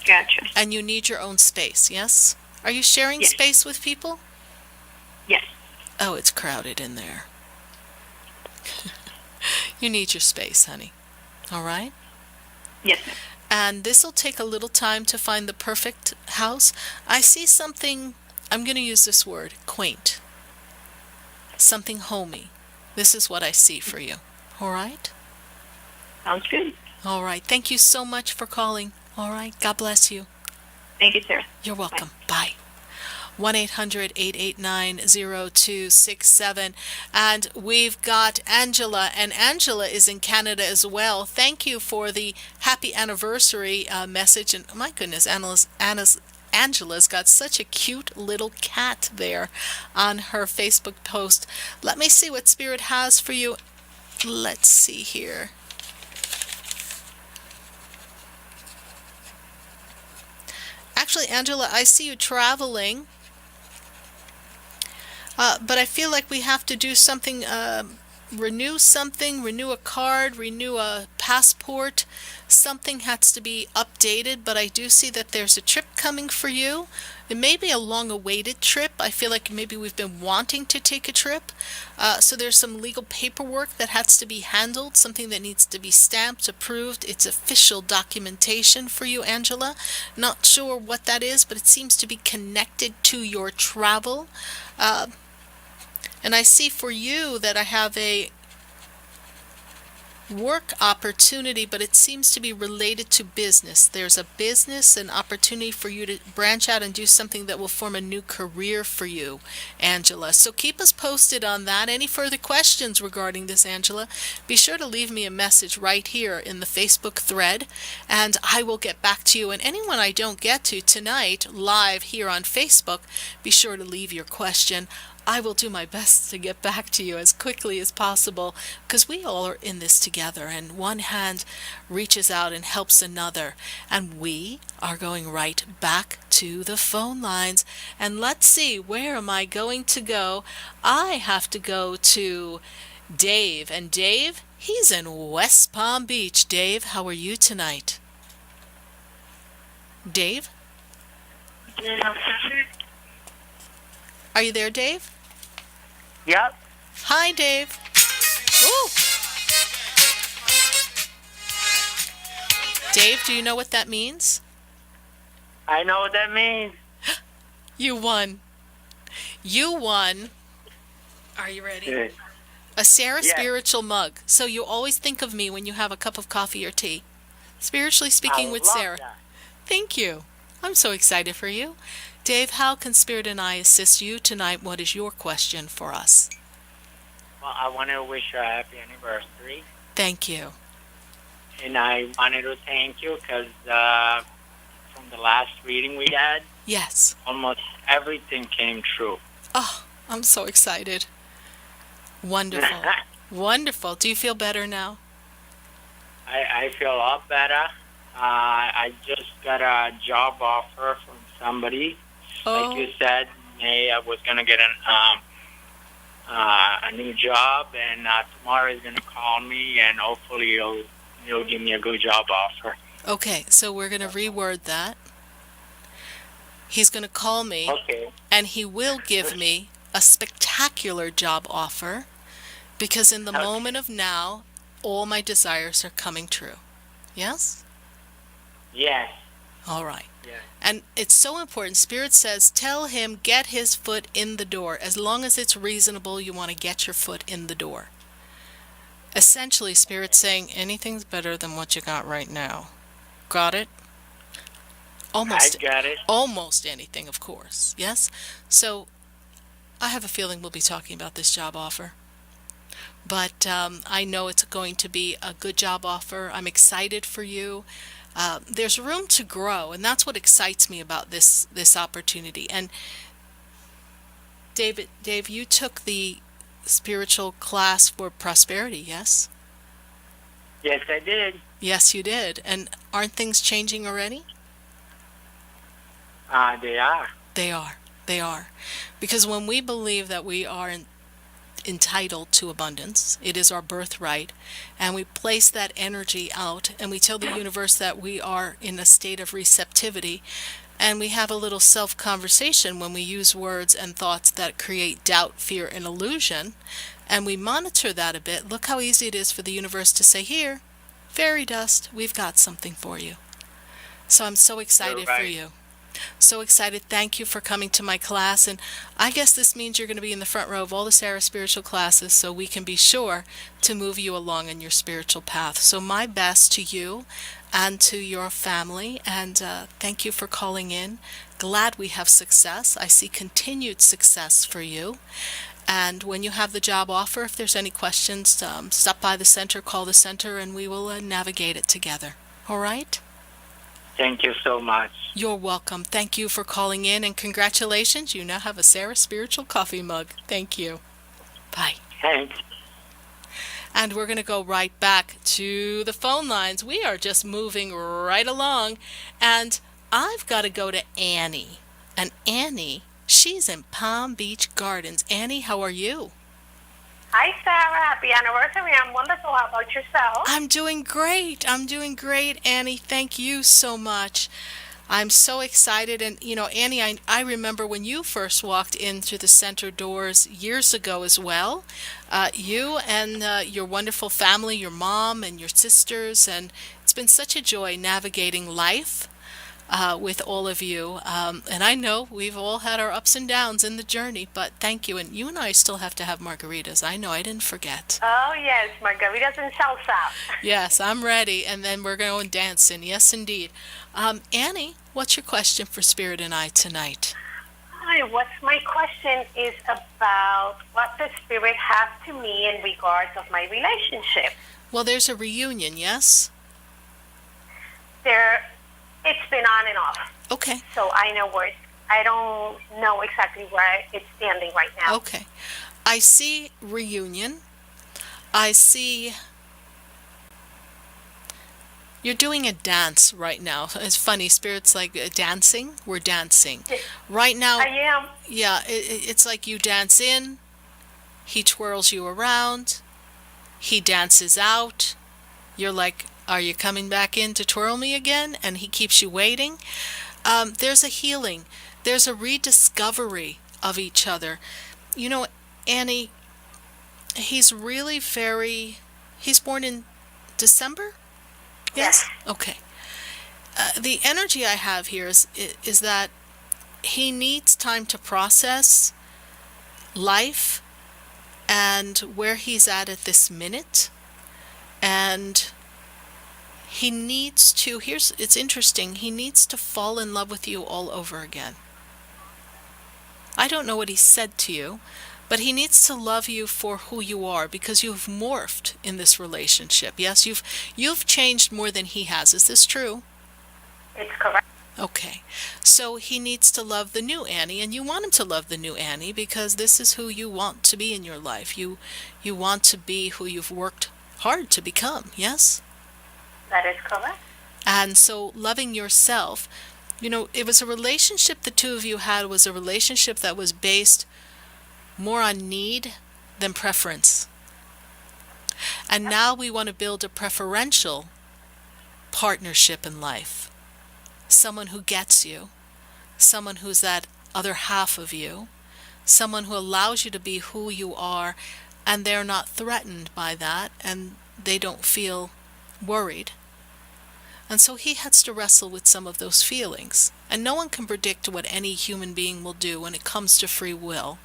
Gotcha. And you need your own space, yes? Are you sharing Yes. space with people? Yes. Oh, it's crowded in there. You need your space, honey. All right? Yes, ma'am. And this will take a little time to find the perfect house. I see something, I'm going to use this word, quaint. Something homey. This is what I see for you. All right? Sounds good. All right. Thank you so much for calling. All right. God bless you. Thank you, Sarah. You're welcome. Bye. 1-800-889-0267. And we've got Angela, and Angela is in Canada as well. Thank you for the happy anniversary message. And my goodness, Angela's got such a cute little cat there on her Facebook post. Let me see what Spirit has for you. Let's see here. Actually, Angela, I see you traveling. But I feel like we have to do something, renew a card, renew a passport. Something has to be updated, but I do see that there's a trip coming for you. It may be a long-awaited trip. I feel like maybe we've been wanting to take a trip. So there's some legal paperwork that has to be handled, something that needs to be stamped, approved. It's official documentation for you, Angela. Not sure what that is, but it seems to be connected to your travel. And I see for you that I have a work opportunity, but it seems to be related to business. There's a business, an opportunity for you to branch out and do something that will form a new career for you, Angela. So keep us posted on that. Any further questions regarding this, Angela, be sure to leave me a message right here in the Facebook thread, and I will get back to you. And anyone I don't get to tonight live here on Facebook, be sure to leave your question. I will do my best to get back to you as quickly as possible, because we all are in this together, and one hand reaches out and helps another. And we are going right back to the phone lines. And let's see, where am I going to go? I have to go to Dave. And Dave, he's in West Palm Beach. Dave, how are you tonight? Dave? Are you there, Dave? Yep. Hi, Dave. Ooh. Dave, do you know what that means? I know what that means. You won. You won. Are you ready? Yeah. A Sarah Yes. Spiritual mug. So you always think of me when you have a cup of coffee or tea. Spiritually Speaking I with love Sarah. that. Thank you. I'm so excited for you. Dave, how can Spirit and I assist you tonight? What is your question for us? Well, I want to wish you a happy anniversary. Thank you. And I wanted to thank you because from the last reading we had, Yes. almost everything came true. Oh, I'm so excited. Wonderful. Wonderful. Do you feel better now? I feel a lot better. I just got a job offer from somebody. Like you said, May, I was going to get a new job, and tomorrow he's going to call me, and hopefully he'll give me a good job offer. Okay, so we're going to reword that. He's going to call me, Okay. and he will give me a spectacular job offer, because in the moment of now, all my desires are coming true. Yes? Yes. All right. Yes. And it's so important. Spirit says, tell him, get his foot in the door. As long as it's reasonable, you want to get your foot in the door. Essentially, Spirit's saying, anything's better than what you got right now. Got it? Almost. I got it. Almost anything, of course. Yes? So, I have a feeling we'll be talking about this job offer. But I know it's going to be a good job offer. I'm excited for you. There's room to grow, and that's what excites me about this opportunity. And Dave, you took the spiritual class for prosperity, yes? Yes, I did. Yes, you did. And aren't things changing already? They are. They are. They are. Because when we believe that we are entitled to abundance. It is our birthright. And we place that energy out and we tell the universe that we are in a state of receptivity. And we have a little self-conversation when we use words and thoughts that create doubt, fear, and illusion. And we monitor that a bit. Look how easy it is for the universe to say, here, fairy dust, we've got something for you. So I'm so excited for you. So excited. Thank you for coming to my class. And I guess this means you're going to be in the front row of all the Sarah spiritual classes so we can be sure to move you along in your spiritual path. So my best to you and to your family. And thank you for calling in. Glad we have success. I see continued success for you. And when you have the job offer, if there's any questions, stop by the center, call the center, and we will navigate it together. All right? Thank you so much. You're welcome. Thank you for calling in, and congratulations. You now have a Sarah Spiritual Coffee mug. Thank you. Bye. Thanks. And we're going to go right back to the phone lines. We are just moving right along. And I've got to go to Annie. And Annie, she's in Palm Beach Gardens. Annie, how are you? Hi, Sarah. Happy anniversary. I'm wonderful. How about yourself? I'm doing great. Annie. Thank you so much. I'm so excited. And, you know, Annie, I remember when you first walked in through the center doors years ago as well. You and your wonderful family, your mom and your sisters. And it's been such a joy navigating life with all of you. And I know we've all had our ups and downs in the journey, but thank you. And you and I still have to have margaritas. I know, I didn't forget. Oh, yes, margaritas and salsa. Yes, I'm ready. And then we're going dancing. Yes, indeed. Annie, what's your question for Spirit and I tonight? Hi, what's my question is about what the Spirit has to me in regards of my relationship. Well, there's a reunion, yes? It's been on and off. Okay. So I don't know exactly where it's standing right now. Okay. I see reunion. I see you're doing a dance right now. It's funny, Spirit's like dancing. We're dancing. Right now. I am. Yeah, it's like you dance in, he twirls you around, he dances out. You're like, are you coming back in to twirl me again? And he keeps you waiting. There's a healing. There's a rediscovery of each other. You know, Annie, he's really he's born in December? Yes? Okay. The energy I have here is that he needs time to process life and where he's at this minute. And he needs to, it's interesting, he needs to fall in love with you all over again. I don't know what he said to you, but he needs to love you for who you are because you've morphed in this relationship. Yes, you've changed more than he has. Is this true? It's correct. Okay. So he needs to love the new Annie, and you want him to love the new Annie because this is who you want to be in your life. You want to be who you've worked hard to become, yes? That is correct. And so loving yourself, you know, it was a relationship the two of you had was a relationship that was based more on need than preference. And now we want to build a preferential partnership in life. Someone who gets you, someone who's that other half of you, someone who allows you to be who you are, and they're not threatened by that, and they don't feel worried. And so he has to wrestle with some of those feelings. And no one can predict what any human being will do when it comes to free will.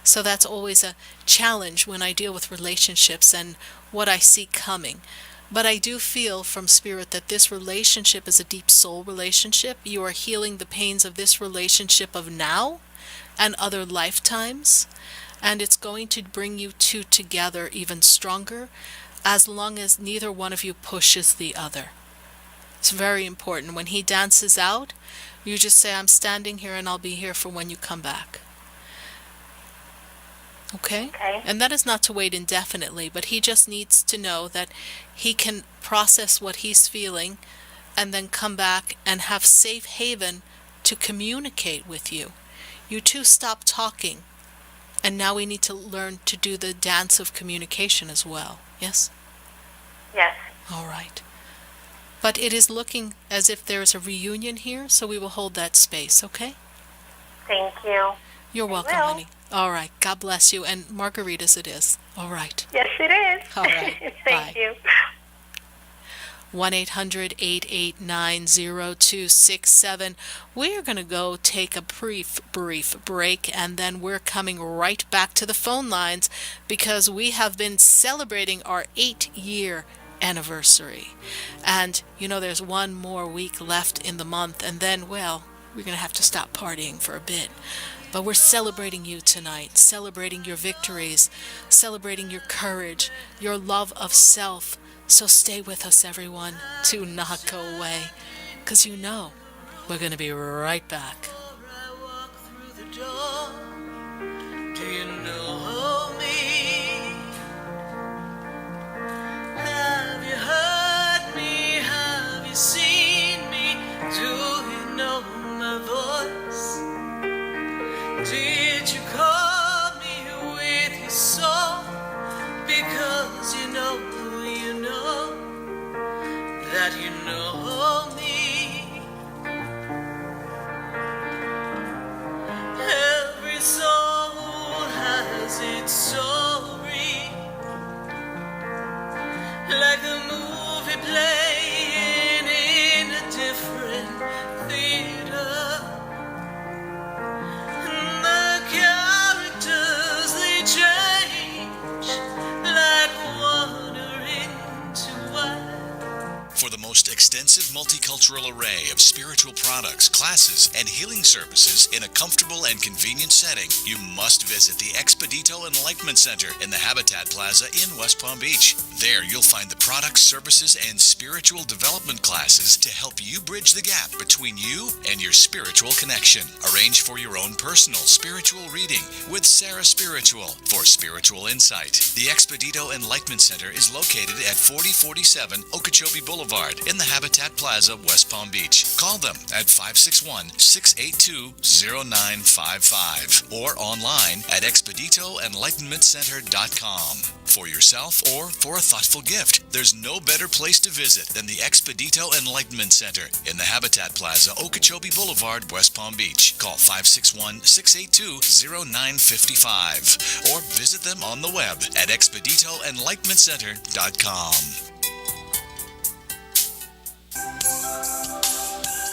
So that's always a challenge when I deal with relationships and what I see coming. But I do feel from Spirit that this relationship is a deep soul relationship. You are healing the pains of this relationship of now and other lifetimes. And it's going to bring you two together even stronger as long as neither one of you pushes the other. It's very important. When he dances out, you just say, I'm standing here and I'll be here for when you come back. Okay? And that is not to wait indefinitely, but he just needs to know that he can process what he's feeling and then come back and have safe haven to communicate with you. You two stop talking And now we need to learn to do the dance of communication as well. Yes? Yes. All right. But it is looking as if there is a reunion here, so we will hold that space, okay? Thank you. You're welcome, will. honey. All right. God bless you. And margaritas it is. All right. Yes, it is. All right. Thank you. 1-800-889-0267. We're going to go take a brief break, and then we're coming right back to the phone lines because we have been celebrating our 8-year anniversary. And, there's one more week left in the month, and then, well, we're going to have to stop partying for a bit. But we're celebrating you tonight, celebrating your victories, celebrating your courage, your love of self. So stay with us, everyone. Do not go away, because we're going to be right back. Do you know me? Have you heard me? Have you seen me? Do you know my voice? Did you call me with your soul? Because you know that you know me. Every soul has its story, like a movie playing in a different theater. And the characters, they change like water into wine. For the most extensive multicultural array of spiritual products, classes, and healing services in a comfortable and convenient setting, you must visit the Expedito Enlightenment Center in the Habitat Plaza in West Palm Beach. There you'll find the products, services, and spiritual development classes to help you bridge the gap between you and your spiritual connection. Arrange for your own personal spiritual reading with Sarah Spiritual for spiritual insight. The Expedito Enlightenment Center is located at 4047 Okeechobee Boulevard in the Habitat Plaza, West Palm Beach. Call them at 561-682-0955 or online at expeditoenlightenmentcenter.com. For yourself or for a thoughtful gift, there's no better place to visit than the Expedito Enlightenment Center in the Habitat Plaza, Okeechobee Boulevard, West Palm Beach. Call 561-682-0955 or visit them on the web at expeditoenlightenmentcenter.com.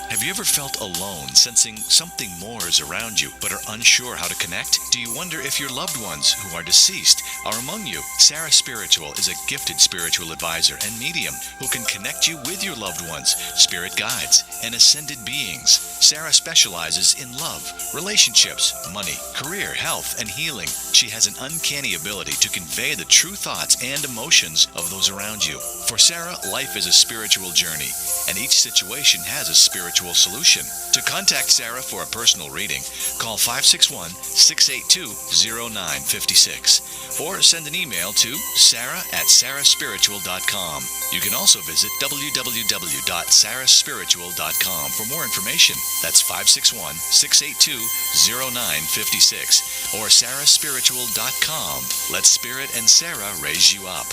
Have you ever felt alone, sensing something more is around you, but are unsure how to connect? Do you wonder if your loved ones who are deceased are among you? Sarah Spiritual is a gifted spiritual advisor and medium who can connect you with your loved ones, spirit guides, and ascended beings. Sarah specializes in love, relationships, money, career, health, and healing. She has an uncanny ability to convey the true thoughts and emotions of those around you. For Sarah, life is a spiritual journey, and each situation has a spiritual solution. To contact Sarah for a personal reading, call 561-682-0956 or send an email to sarah@sarahspiritual.com. You can also visit www.sarahspiritual.com for more information. That's 561-682-0956 or sarahspiritual.com. Let Spirit and Sarah raise you up.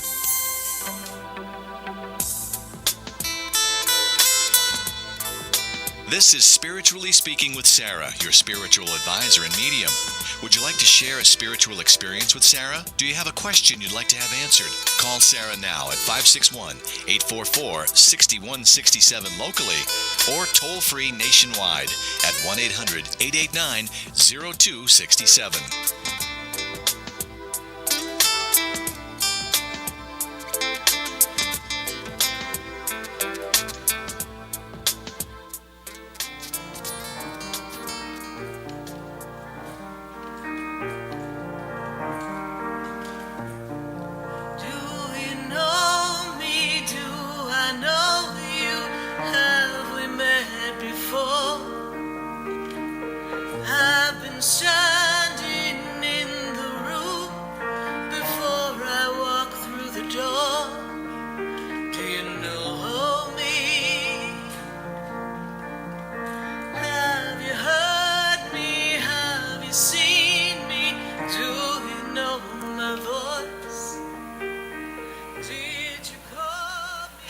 This is Spiritually Speaking with Sarah, your spiritual advisor and medium. Would you like to share a spiritual experience with Sarah? Do you have a question you'd like to have answered? Call Sarah now at 561-844-6167 locally or toll-free nationwide at 1-800-889-0267. Standing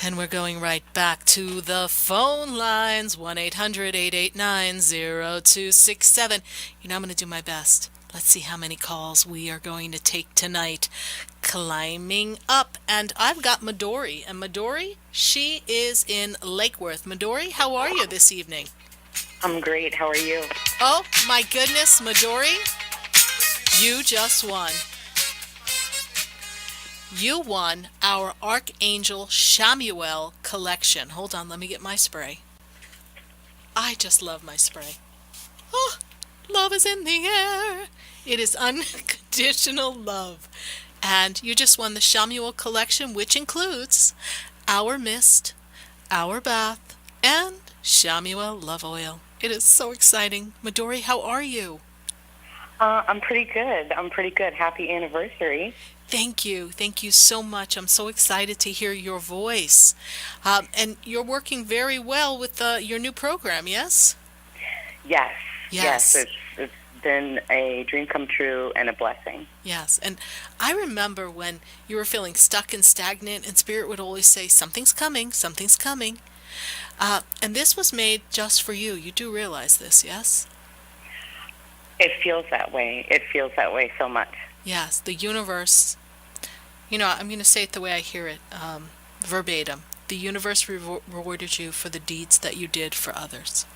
And we're going right back to the phone lines, 1-800-889-0267. You know, I'm going to do my best. Let's see how many calls we are going to take tonight. Climbing up, and I've got Midori. And Midori, she is in Lake Worth. Midori, how are you this evening? I'm great. How are you? Oh, my goodness, Midori, you just won. You won our Archangel Shamuel collection. Hold on, let me get my spray. I just love my spray. Oh, love is in the air. It is unconditional love. And you just won the Shamuel collection, which includes Our Mist, Our Bath, and Shamuel Love Oil. It is so exciting. Midori, how are you? I'm pretty good. Happy anniversary. Thank you. Thank you so much. I'm so excited to hear your voice. And you're working very well with your new program, yes? Yes. Yes. It's been a dream come true and a blessing. Yes. And I remember when you were feeling stuck and stagnant, and Spirit would always say, something's coming, something's coming. And this was made just for you. You do realize this, yes? It feels that way. It feels that way so much. Yes, the universe, you know, I'm going to say it the way I hear it, verbatim. The universe rewarded you for the deeds that you did for others.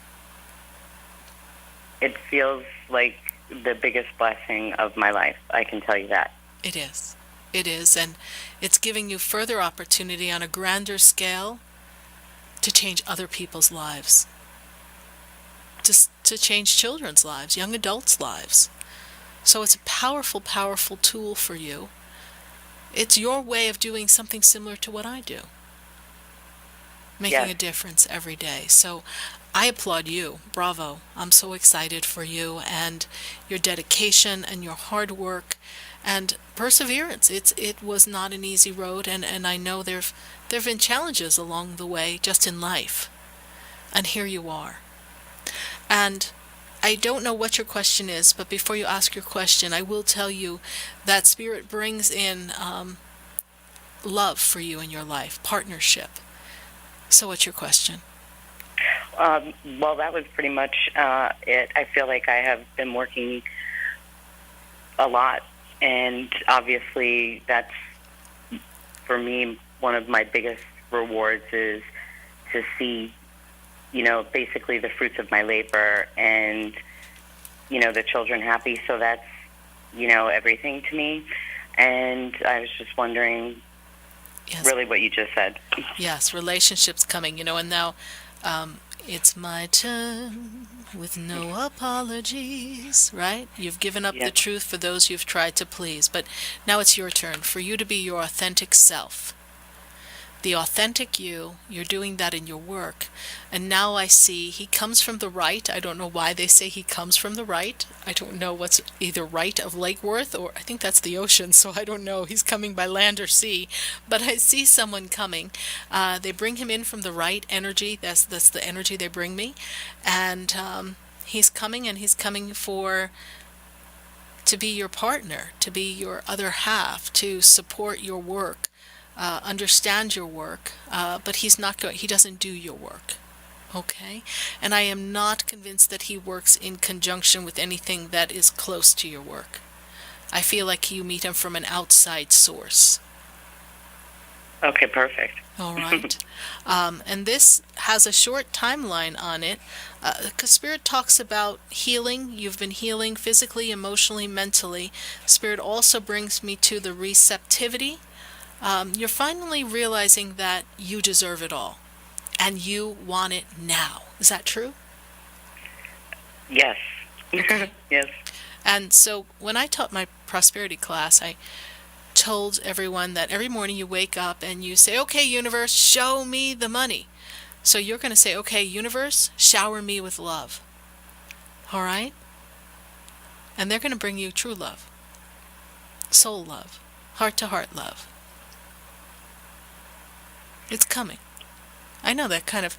It feels like the biggest blessing of my life. I can tell you that. It is. It is. And it's giving you further opportunity on a grander scale to change other people's lives, to change children's lives, young adults' lives. So it's a powerful, powerful tool for you. It's your way of doing something similar to what I do, making a difference every day. So I applaud you. Bravo. I'm so excited for you and your dedication and your hard work and perseverance. It was not an easy road, and I know there have been challenges along the way just in life. And here you are. And I don't know what your question is, but before you ask your question, I will tell you that Spirit brings in love for you in your life, partnership. So what's your question? Well, that was pretty much it. I feel like I have been working a lot, and obviously that's, for me, one of my biggest rewards is to see, you know, basically the fruits of my labor and, you know, the children happy. So that's, you know, everything to me. And I was just wondering really what you just said. Yes, relationships coming, you know, and now it's my turn with no apologies, right? You've given up the truth for those you've tried to please, but now it's your turn for you to be your authentic self. The authentic you, you're doing that in your work. And now I see he comes from the right. I don't know why they say he comes from the right. I don't know what's either right of Lake Worth, or I think that's the ocean, so I don't know. He's coming by land or sea. But I see someone coming. They bring him in from the right energy. That's the energy they bring me. And he's coming, and he's coming to be your partner, to be your other half, to support your work. Understand your work, but he doesn't do your work, okay? And I am not convinced that he works in conjunction with anything that is close to your work. I feel like you meet him from an outside source. Okay, perfect. All right. And this has a short timeline on it, because Spirit talks about healing. You've been healing physically, emotionally, mentally. Spirit also brings me to the receptivity. You're finally realizing that you deserve it all, and you want it now. Is that true? Yes. Okay. Yes. And so when I taught my prosperity class, I told everyone that every morning you wake up and you say, okay, universe, show me the money. So you're going to say, okay, universe, shower me with love. All right? And they're going to bring you true love, soul love, heart-to-heart love. It's coming. I know that kind of,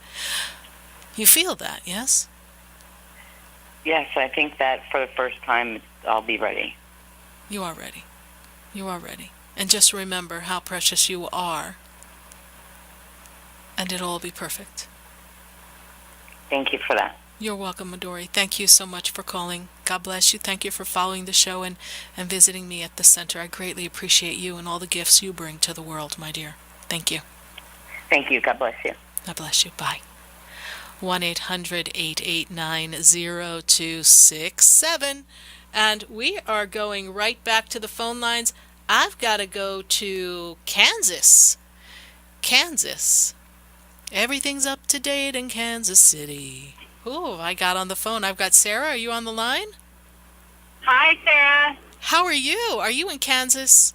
you feel that, yes? Yes, I think that for the first time, I'll be ready. You are ready. You are ready. And just remember how precious you are. And it'll all be perfect. Thank you for that. You're welcome, Midori. Thank you so much for calling. God bless you. Thank you for following the show and visiting me at the center. I greatly appreciate you and all the gifts you bring to the world, my dear. Thank you. Thank you. God bless you. God bless you. Bye. 1-800-889-0267. And we are going right back to the phone lines. I've got to go to Kansas. Kansas. Everything's up to date in Kansas City. Ooh, I got on the phone. I've got Sarah. Are you on the line? Hi, Sarah. How are you? Are you in Kansas?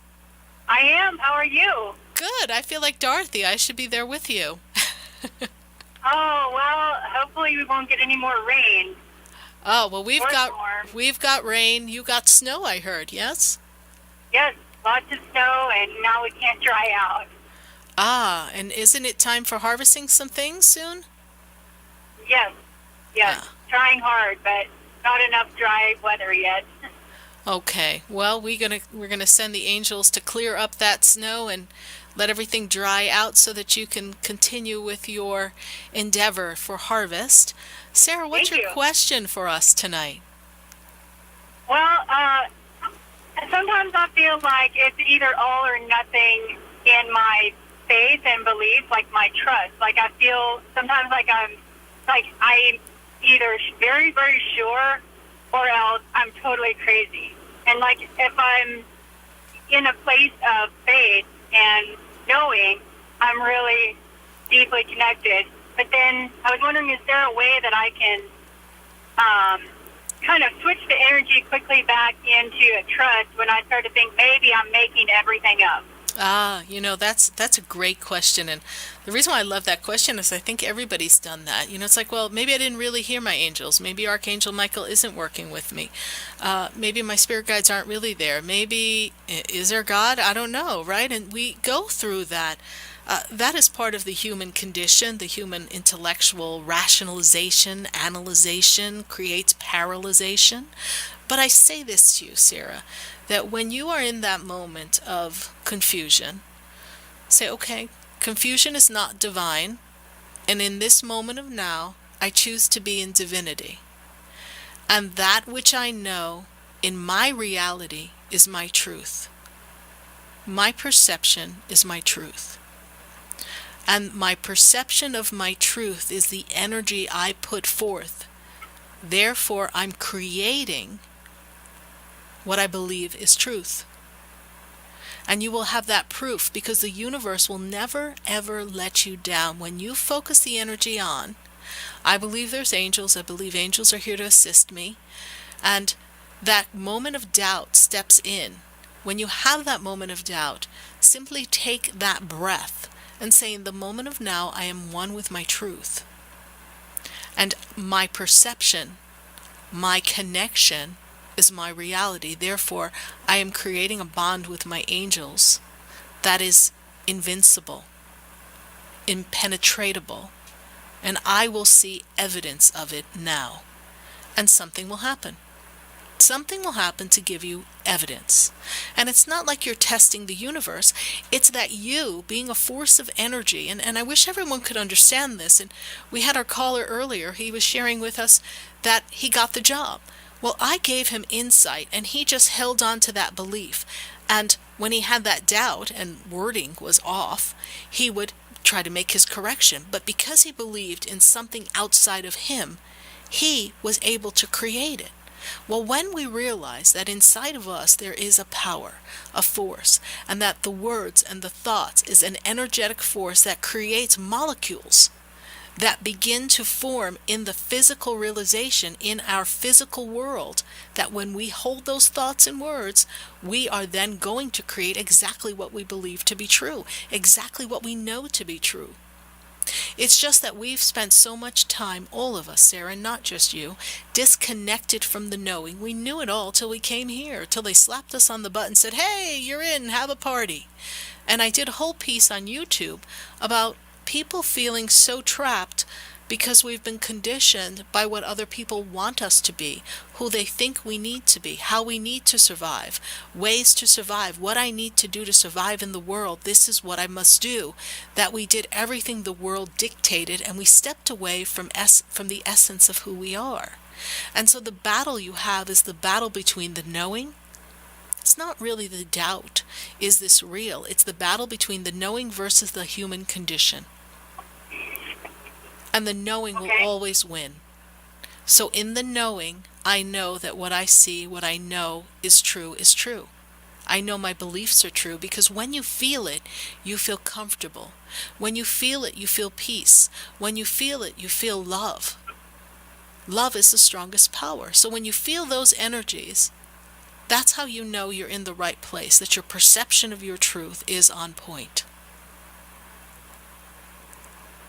I am. How are you? Good. I feel like Dorothy. I should be there with you. Oh, well, hopefully we won't get any more rain. Oh, well, we've got rain. You got snow, I heard, yes? Yes, lots of snow, and now we can't dry out. Ah, and isn't it time for harvesting some things soon? Yes, trying hard, but not enough dry weather yet. Okay, well, we're gonna send the angels to clear up that snow and let everything dry out so that you can continue with your endeavor for harvest. Sarah, what's your question for us tonight? Well, sometimes I feel like it's either all or nothing in my faith and belief, like my trust. Like I feel sometimes like I'm either very, very sure or else I'm totally crazy. And like if I'm in a place of faith and knowing, I'm really deeply connected. But then I was wondering, is there a way that I can kind of switch the energy quickly back into a trust when I start to think maybe I'm making everything up? Ah, that's a great question. And the reason why I love that question is I think everybody's done that. It's like, well, maybe I didn't really hear my angels. Maybe Archangel Michael isn't working with me. Maybe my spirit guides aren't really there. Maybe, is there God? I don't know, right? And we go through that. That is part of the human condition. The human intellectual rationalization, analyzation creates paralyzation. But I say this to you, Sarah, that when you are in that moment of confusion, say, okay, confusion is not divine, and in this moment of now, I choose to be in divinity. And that which I know in my reality is my truth. My perception is my truth. And my perception of my truth is the energy I put forth. Therefore, I'm creating what I believe is truth. And you will have that proof because the universe will never, ever let you down. When you focus the energy on, I believe there's angels, I believe angels are here to assist me, and that moment of doubt steps in. When you have that moment of doubt, simply take that breath and say, in the moment of now, I am one with my truth. And my perception, my connection, is my reality. Therefore, I am creating a bond with my angels that is invincible, impenetrable, and I will see evidence of it now. And something will happen. Something will happen to give you evidence. And it's not like you're testing the universe. It's that you, being a force of energy, and I wish everyone could understand this. And we had our caller earlier. He was sharing with us that he got the job. Well, I gave him insight, and he just held on to that belief. And when he had that doubt and wording was off, he would try to make his correction. But because he believed in something outside of him, he was able to create it. Well, when we realize that inside of us there is a power, a force, and that the words and the thoughts is an energetic force that creates molecules that begin to form in the physical realization in our physical world, that when we hold those thoughts and words, we are then going to create exactly what we believe to be true, exactly what we know to be true. It's just that we've spent so much time, all of us, Sarah, not just you, disconnected from the knowing. We knew it all till we came here, till they slapped us on the butt and said, hey, you're in, have a party. And I did a whole piece on YouTube about people feeling so trapped because we've been conditioned by what other people want us to be, who they think we need to be, how we need to survive, ways to survive, what I need to do to survive in the world. This is what I must do. That we did everything the world dictated, and we stepped away from the essence of who we are. And so the battle you have is the battle between the knowing. It's not really the doubt, is this real? It's the battle between the knowing versus the human condition. And the knowing will always win. So in the knowing, I know that what I see, what I know is true is true. I know my beliefs are true, because when you feel it, you feel comfortable. When you feel it, you feel peace. When you feel it, you feel love. Love is the strongest power. So when you feel those energies, that's how you know you're in the right place, that your perception of your truth is on point.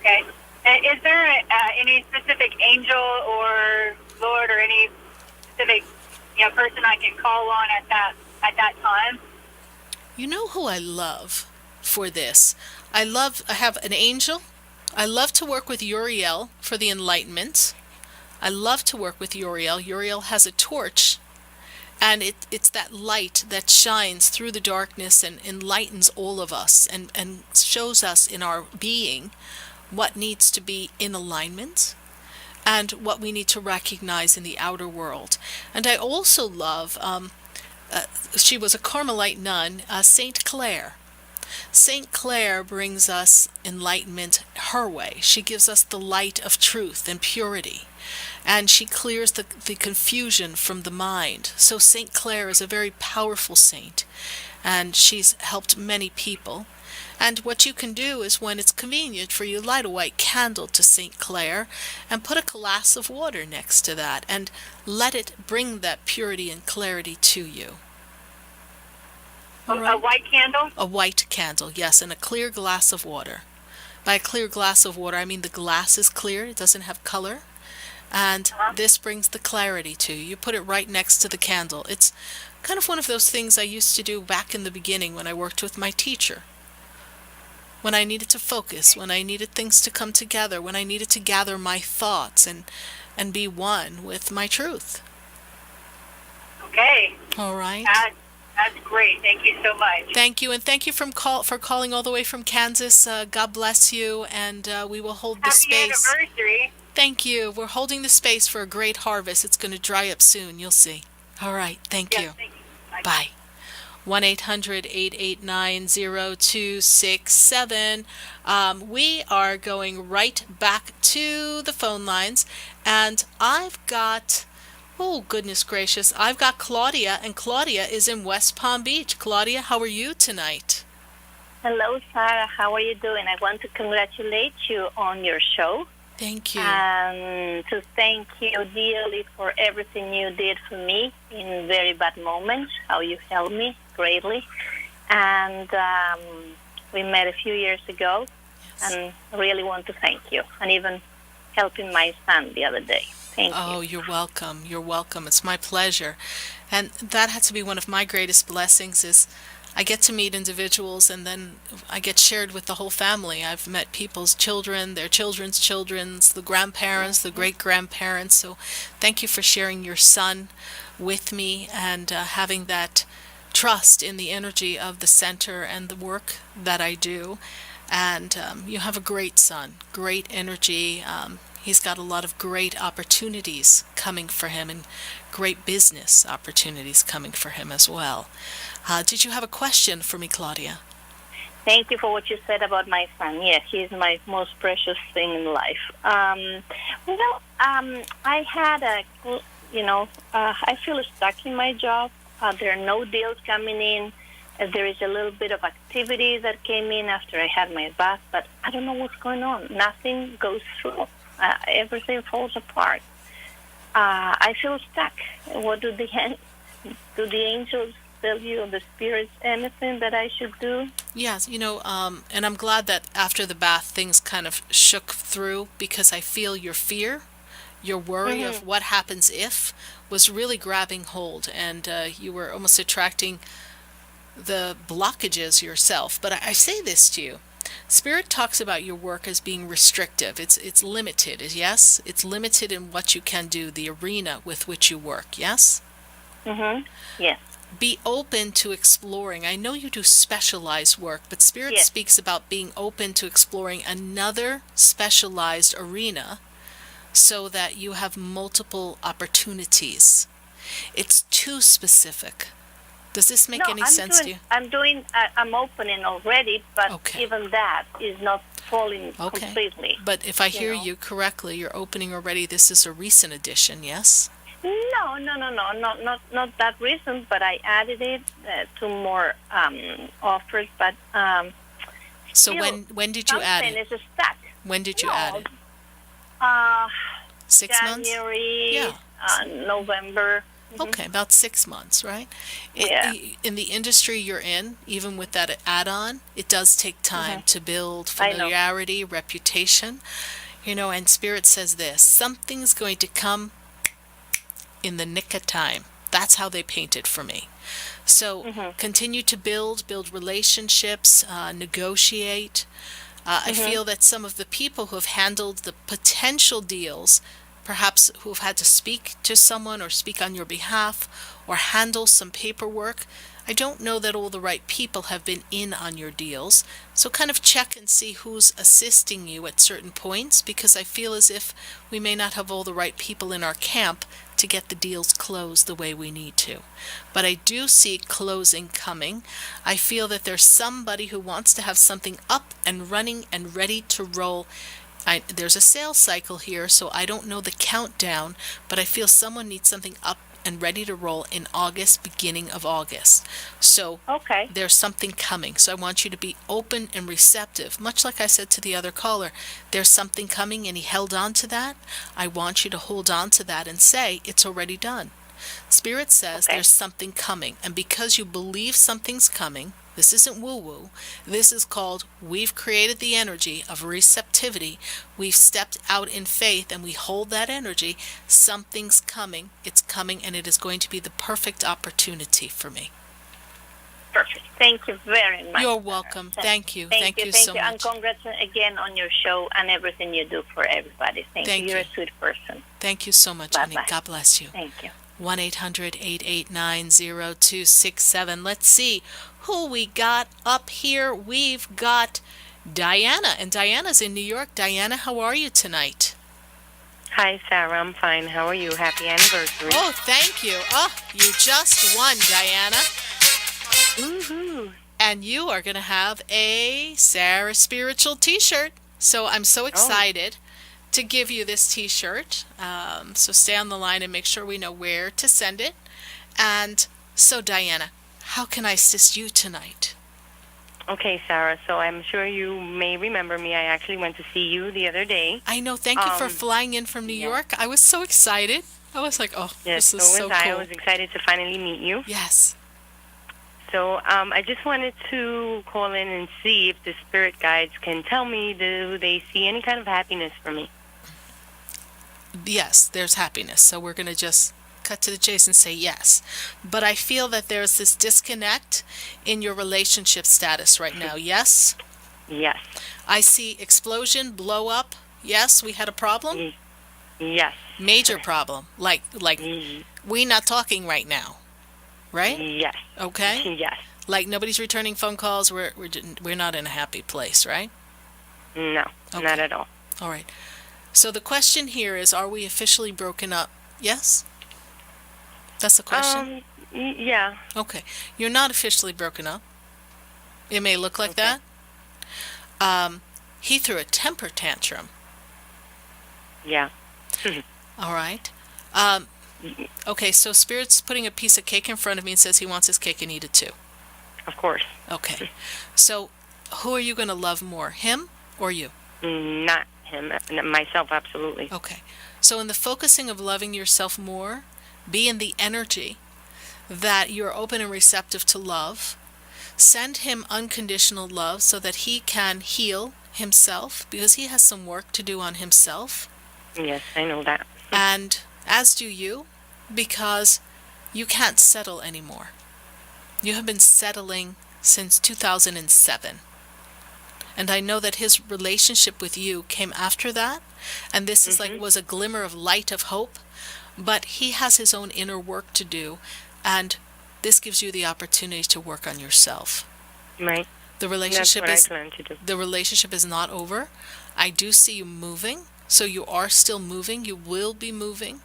Okay. Is there any specific angel or Lord or any specific person I can call on at that time? You know who I love for this? I have an angel. I love to work with Uriel for the enlightenment. I love to work with Uriel. Uriel has a torch, and it's that light that shines through the darkness and enlightens all of us and shows us in our being what needs to be in alignment and what we need to recognize in the outer world. And I also love, she was a Carmelite nun, Saint Clare. Saint Clare brings us enlightenment her way. She gives us the light of truth and purity, and she clears the confusion from the mind. So Saint Clare is a very powerful saint, and she's helped many people. And what you can do is, when it's convenient for you, light a white candle to Saint Clare and put a glass of water next to that and let it bring that purity and clarity to you. A white candle? A white candle, yes, and a clear glass of water. By a clear glass of water, I mean the glass is clear, it doesn't have color, and this brings the clarity to you. You put it right next to the candle. It's kind of one of those things I used to do back in the beginning when I worked with my teacher. When I needed to focus, when I needed things to come together, when I needed to gather my thoughts and be one with my truth. Okay. All right. That's great. Thank you so much. Thank you, and thank you for calling all the way from Kansas. God bless you, and we will hold the space. Happy anniversary. Thank you. We're holding the space for a great harvest. It's going to dry up soon. You'll see. All right. Thank you. Thank you. Bye. 1-800-889-0267. We are going right back to the phone lines, and I've got, oh goodness gracious, I've got Claudia, and Claudia is in West Palm Beach. Claudia, how are you tonight? Hello, Sarah. How are you doing? I want to congratulate you on your show. Thank you. And to thank you dearly for everything you did for me in very bad moments, how you helped me greatly. And we met a few years ago, and I really want to thank you. And even helping my son the other day. Thank you. Oh, you're welcome. You're welcome. It's my pleasure. And that had to be one of my greatest blessings, is I get to meet individuals, and then I get shared with the whole family. I've met people's children, their children's children's, the grandparents, the great-grandparents. So thank you for sharing your son with me and having that trust in the energy of the center and the work that I do. And you have a great son, great energy. He's got a lot of great opportunities coming for him, and great business opportunities coming for him as well. Did you have a question for me, Claudia? Thank you for what you said about my son. Yes, he's my most precious thing in life. I had I feel stuck in my job. There are no deals coming in. There is a little bit of activity that came in after I had my bath, but I don't know what's going on. Nothing goes through. Everything falls apart. I feel stuck. What do the angels tell you, or the spirits, anything that I should do? Yes, and I'm glad that after the bath things kind of shook through, because I feel your fear, your worry of what happens if was really grabbing hold, and you were almost attracting the blockages yourself. But I say this to you. Spirit talks about your work as being restrictive. It's limited, yes? It's limited in what you can do, the arena with which you work, yes? Yes. Be open to exploring. I know you do specialized work, but Spirit speaks about being open to exploring another specialized arena so that you have multiple opportunities. It's too specific. Does this make any sense to you? I'm opening already, but even that is not falling completely. But if I hear you correctly, you're opening already. This is a recent addition, yes? No, not that recent, but I added it to more offers. But so when did you add it? Is stuck. When did you add it? 6 months? January, November. Okay, about 6 months, right? In the industry you're in, even with that add-on, it does take time to build familiarity, reputation. And Spirit says this, something's going to come in the nick of time. That's how they paint it for me. So continue to build relationships, negotiate. I feel that some of the people who have handled the potential deals, perhaps who have had to speak to someone or speak on your behalf or handle some paperwork, I don't know that all the right people have been in on your deals. So kind of check and see who's assisting you at certain points, because I feel as if we may not have all the right people in our camp to get the deals closed the way we need to. But I do see closing coming. I feel that there's somebody who wants to have something up and running and ready to roll. There's a sales cycle here, so I don't know the countdown, but I feel someone needs something up and ready to roll in August, beginning of August. So there's something coming. So I want you to be open and receptive. Much like I said to the other caller, there's something coming and he held on to that. I want you to hold on to that and say, it's already done. Spirit says there's something coming. And because you believe something's coming, this isn't woo-woo. This is called, we've created the energy of receptivity. We've stepped out in faith and we hold that energy. Something's coming. It's coming, and it is going to be the perfect opportunity for me. Perfect. Thank you very much. You're welcome. Thank you. Thank you so much. And congrats again on your show and everything you do for everybody. Thank you. You're a sweet person. Thank you so much, honey. God bless you. Thank you. 1-800-889-0267. Let's see who we got up here. We've got Diana, and Diana's in New York. Diana, how are you tonight? Hi, Sarah. I'm fine. How are you? Happy anniversary. Oh, thank you. Oh, you just won, Diana. Woohoo. And you are going to have a Sarah Spiritual t-shirt. So I'm so excited to give you this t-shirt. So stay on the line and make sure we know where to send it. And so, Diana, how can I assist you tonight? Okay, Sarah. So I'm sure you may remember me. I actually went to see you the other day. I know. Thank you for flying in from New York. I was so excited. I was like, this is so cool. I was excited to finally meet you. Yes. So I just wanted to call in and see if the spirit guides can tell me, do they see any kind of happiness for me? Yes, there's happiness. So we're going to just cut to the chase and say yes. But I feel that there's this disconnect in your relationship status right now. Yes? Yes. I see explosion, blow up. Yes, we had a problem? Yes. Major problem. Like we not talking right now. Right? Yes. Okay? Yes. Like nobody's returning phone calls. We're not in a happy place, right? No, not at all. All right. So the question here is, are we officially broken up? Yes? That's the question? Yeah. Okay. You're not officially broken up. It may look like that. He threw a temper tantrum. Yeah. All right. Okay, so Spirit's putting a piece of cake in front of me and says he wants his cake and eat it too. Of course. Okay. So who are you going to love more, him or you? Not him. Myself, absolutely. Okay. So in the focusing of loving yourself more, be in the energy that you're open and receptive to love. Send him unconditional love so that he can heal himself, because he has some work to do on himself. Yes, I know that. And as do you, because you can't settle anymore. You have been settling since 2007. And I know that his relationship with you came after that. And this is like was a glimmer of light of hope. But he has his own inner work to do. And this gives you the opportunity to work on yourself. Right. The relationship That's what I plan to do. The relationship is not over. I do see you moving. So you are still moving. You will be moving.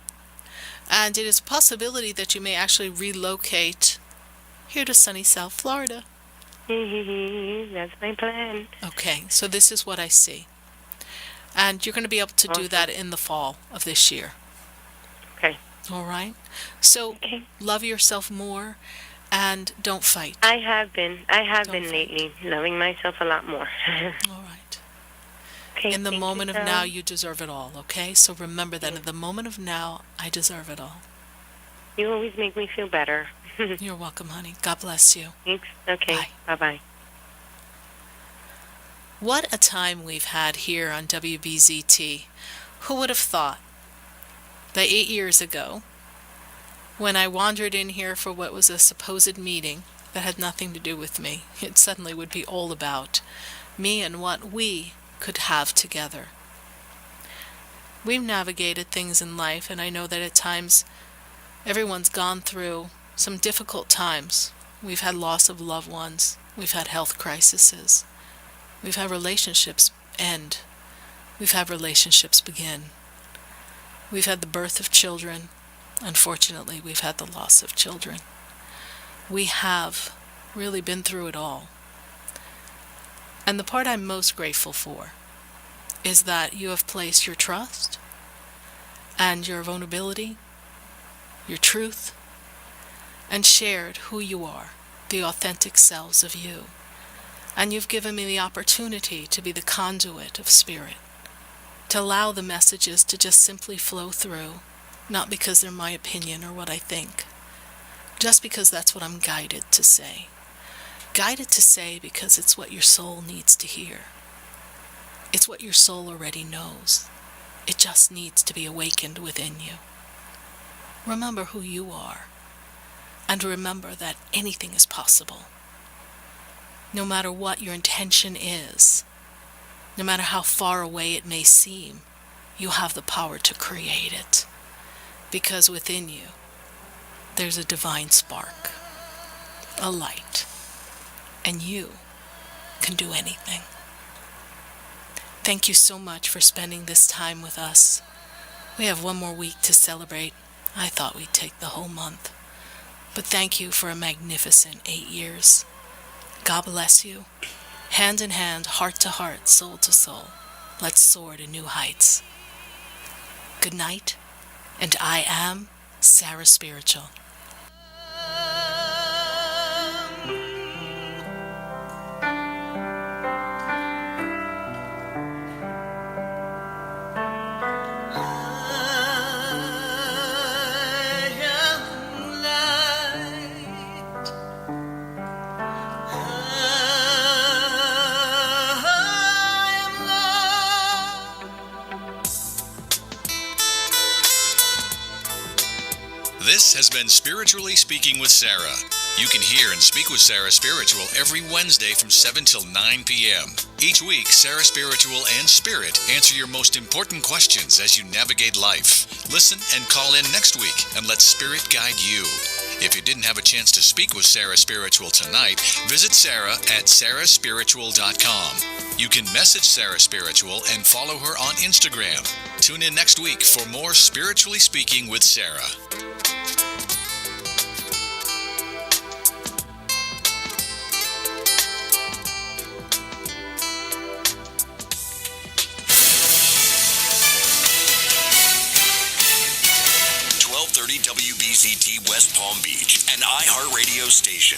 And it is a possibility that you may actually relocate here to sunny South Florida. That's my plan. Okay, so this is what I see. And you're going to be able to do that in the fall of this year. Okay. All right? So love yourself more and don't fight. I have been lately, loving myself a lot more. All right. Okay, in the thank moment you, of now, you deserve it all, okay? So remember that in the moment of now, I deserve it all. You always make me feel better. You're welcome, honey. God bless you. Thanks. Okay. Bye-bye. What a time we've had here on WBZT. Who would have thought that 8 years ago, when I wandered in here for what was a supposed meeting that had nothing to do with me, it suddenly would be all about me and what we could have together. We've navigated things in life, and I know that at times everyone's gone through some difficult times. We've had loss of loved ones. We've had health crises. We've had relationships end. We've had relationships begin. We've had the birth of children. Unfortunately, we've had the loss of children. We have really been through it all. And the part I'm most grateful for is that you have placed your trust and your vulnerability, your truth, and shared who you are, the authentic selves of you. And you've given me the opportunity to be the conduit of spirit, to allow the messages to just simply flow through, not because they're my opinion or what I think, just because that's what I'm guided to say. Guided to say because it's what your soul needs to hear. It's what your soul already knows. It just needs to be awakened within you. Remember who you are. And remember that anything is possible. No matter what your intention is, no matter how far away it may seem, you have the power to create it. Because within you, there's a divine spark, a light, and you can do anything. Thank you so much for spending this time with us. We have one more week to celebrate. I thought we'd take the whole month. But thank you for a magnificent 8 years. God bless you. Hand in hand, heart to heart, soul to soul. Let's soar to new heights. Good night, and I am Sarah Spiritual. This has been Spiritually Speaking with Sarah. You can hear and speak with Sarah Spiritual every Wednesday from 7 till 9 p.m. Each week, Sarah Spiritual and Spirit answer your most important questions as you navigate life. Listen and call in next week and let Spirit guide you. If you didn't have a chance to speak with Sarah Spiritual tonight, visit Sarah at sarahspiritual.com. You can message Sarah Spiritual and follow her on Instagram. Tune in next week for more Spiritually Speaking with Sarah. WBZT West Palm Beach, an iHeartRadio station.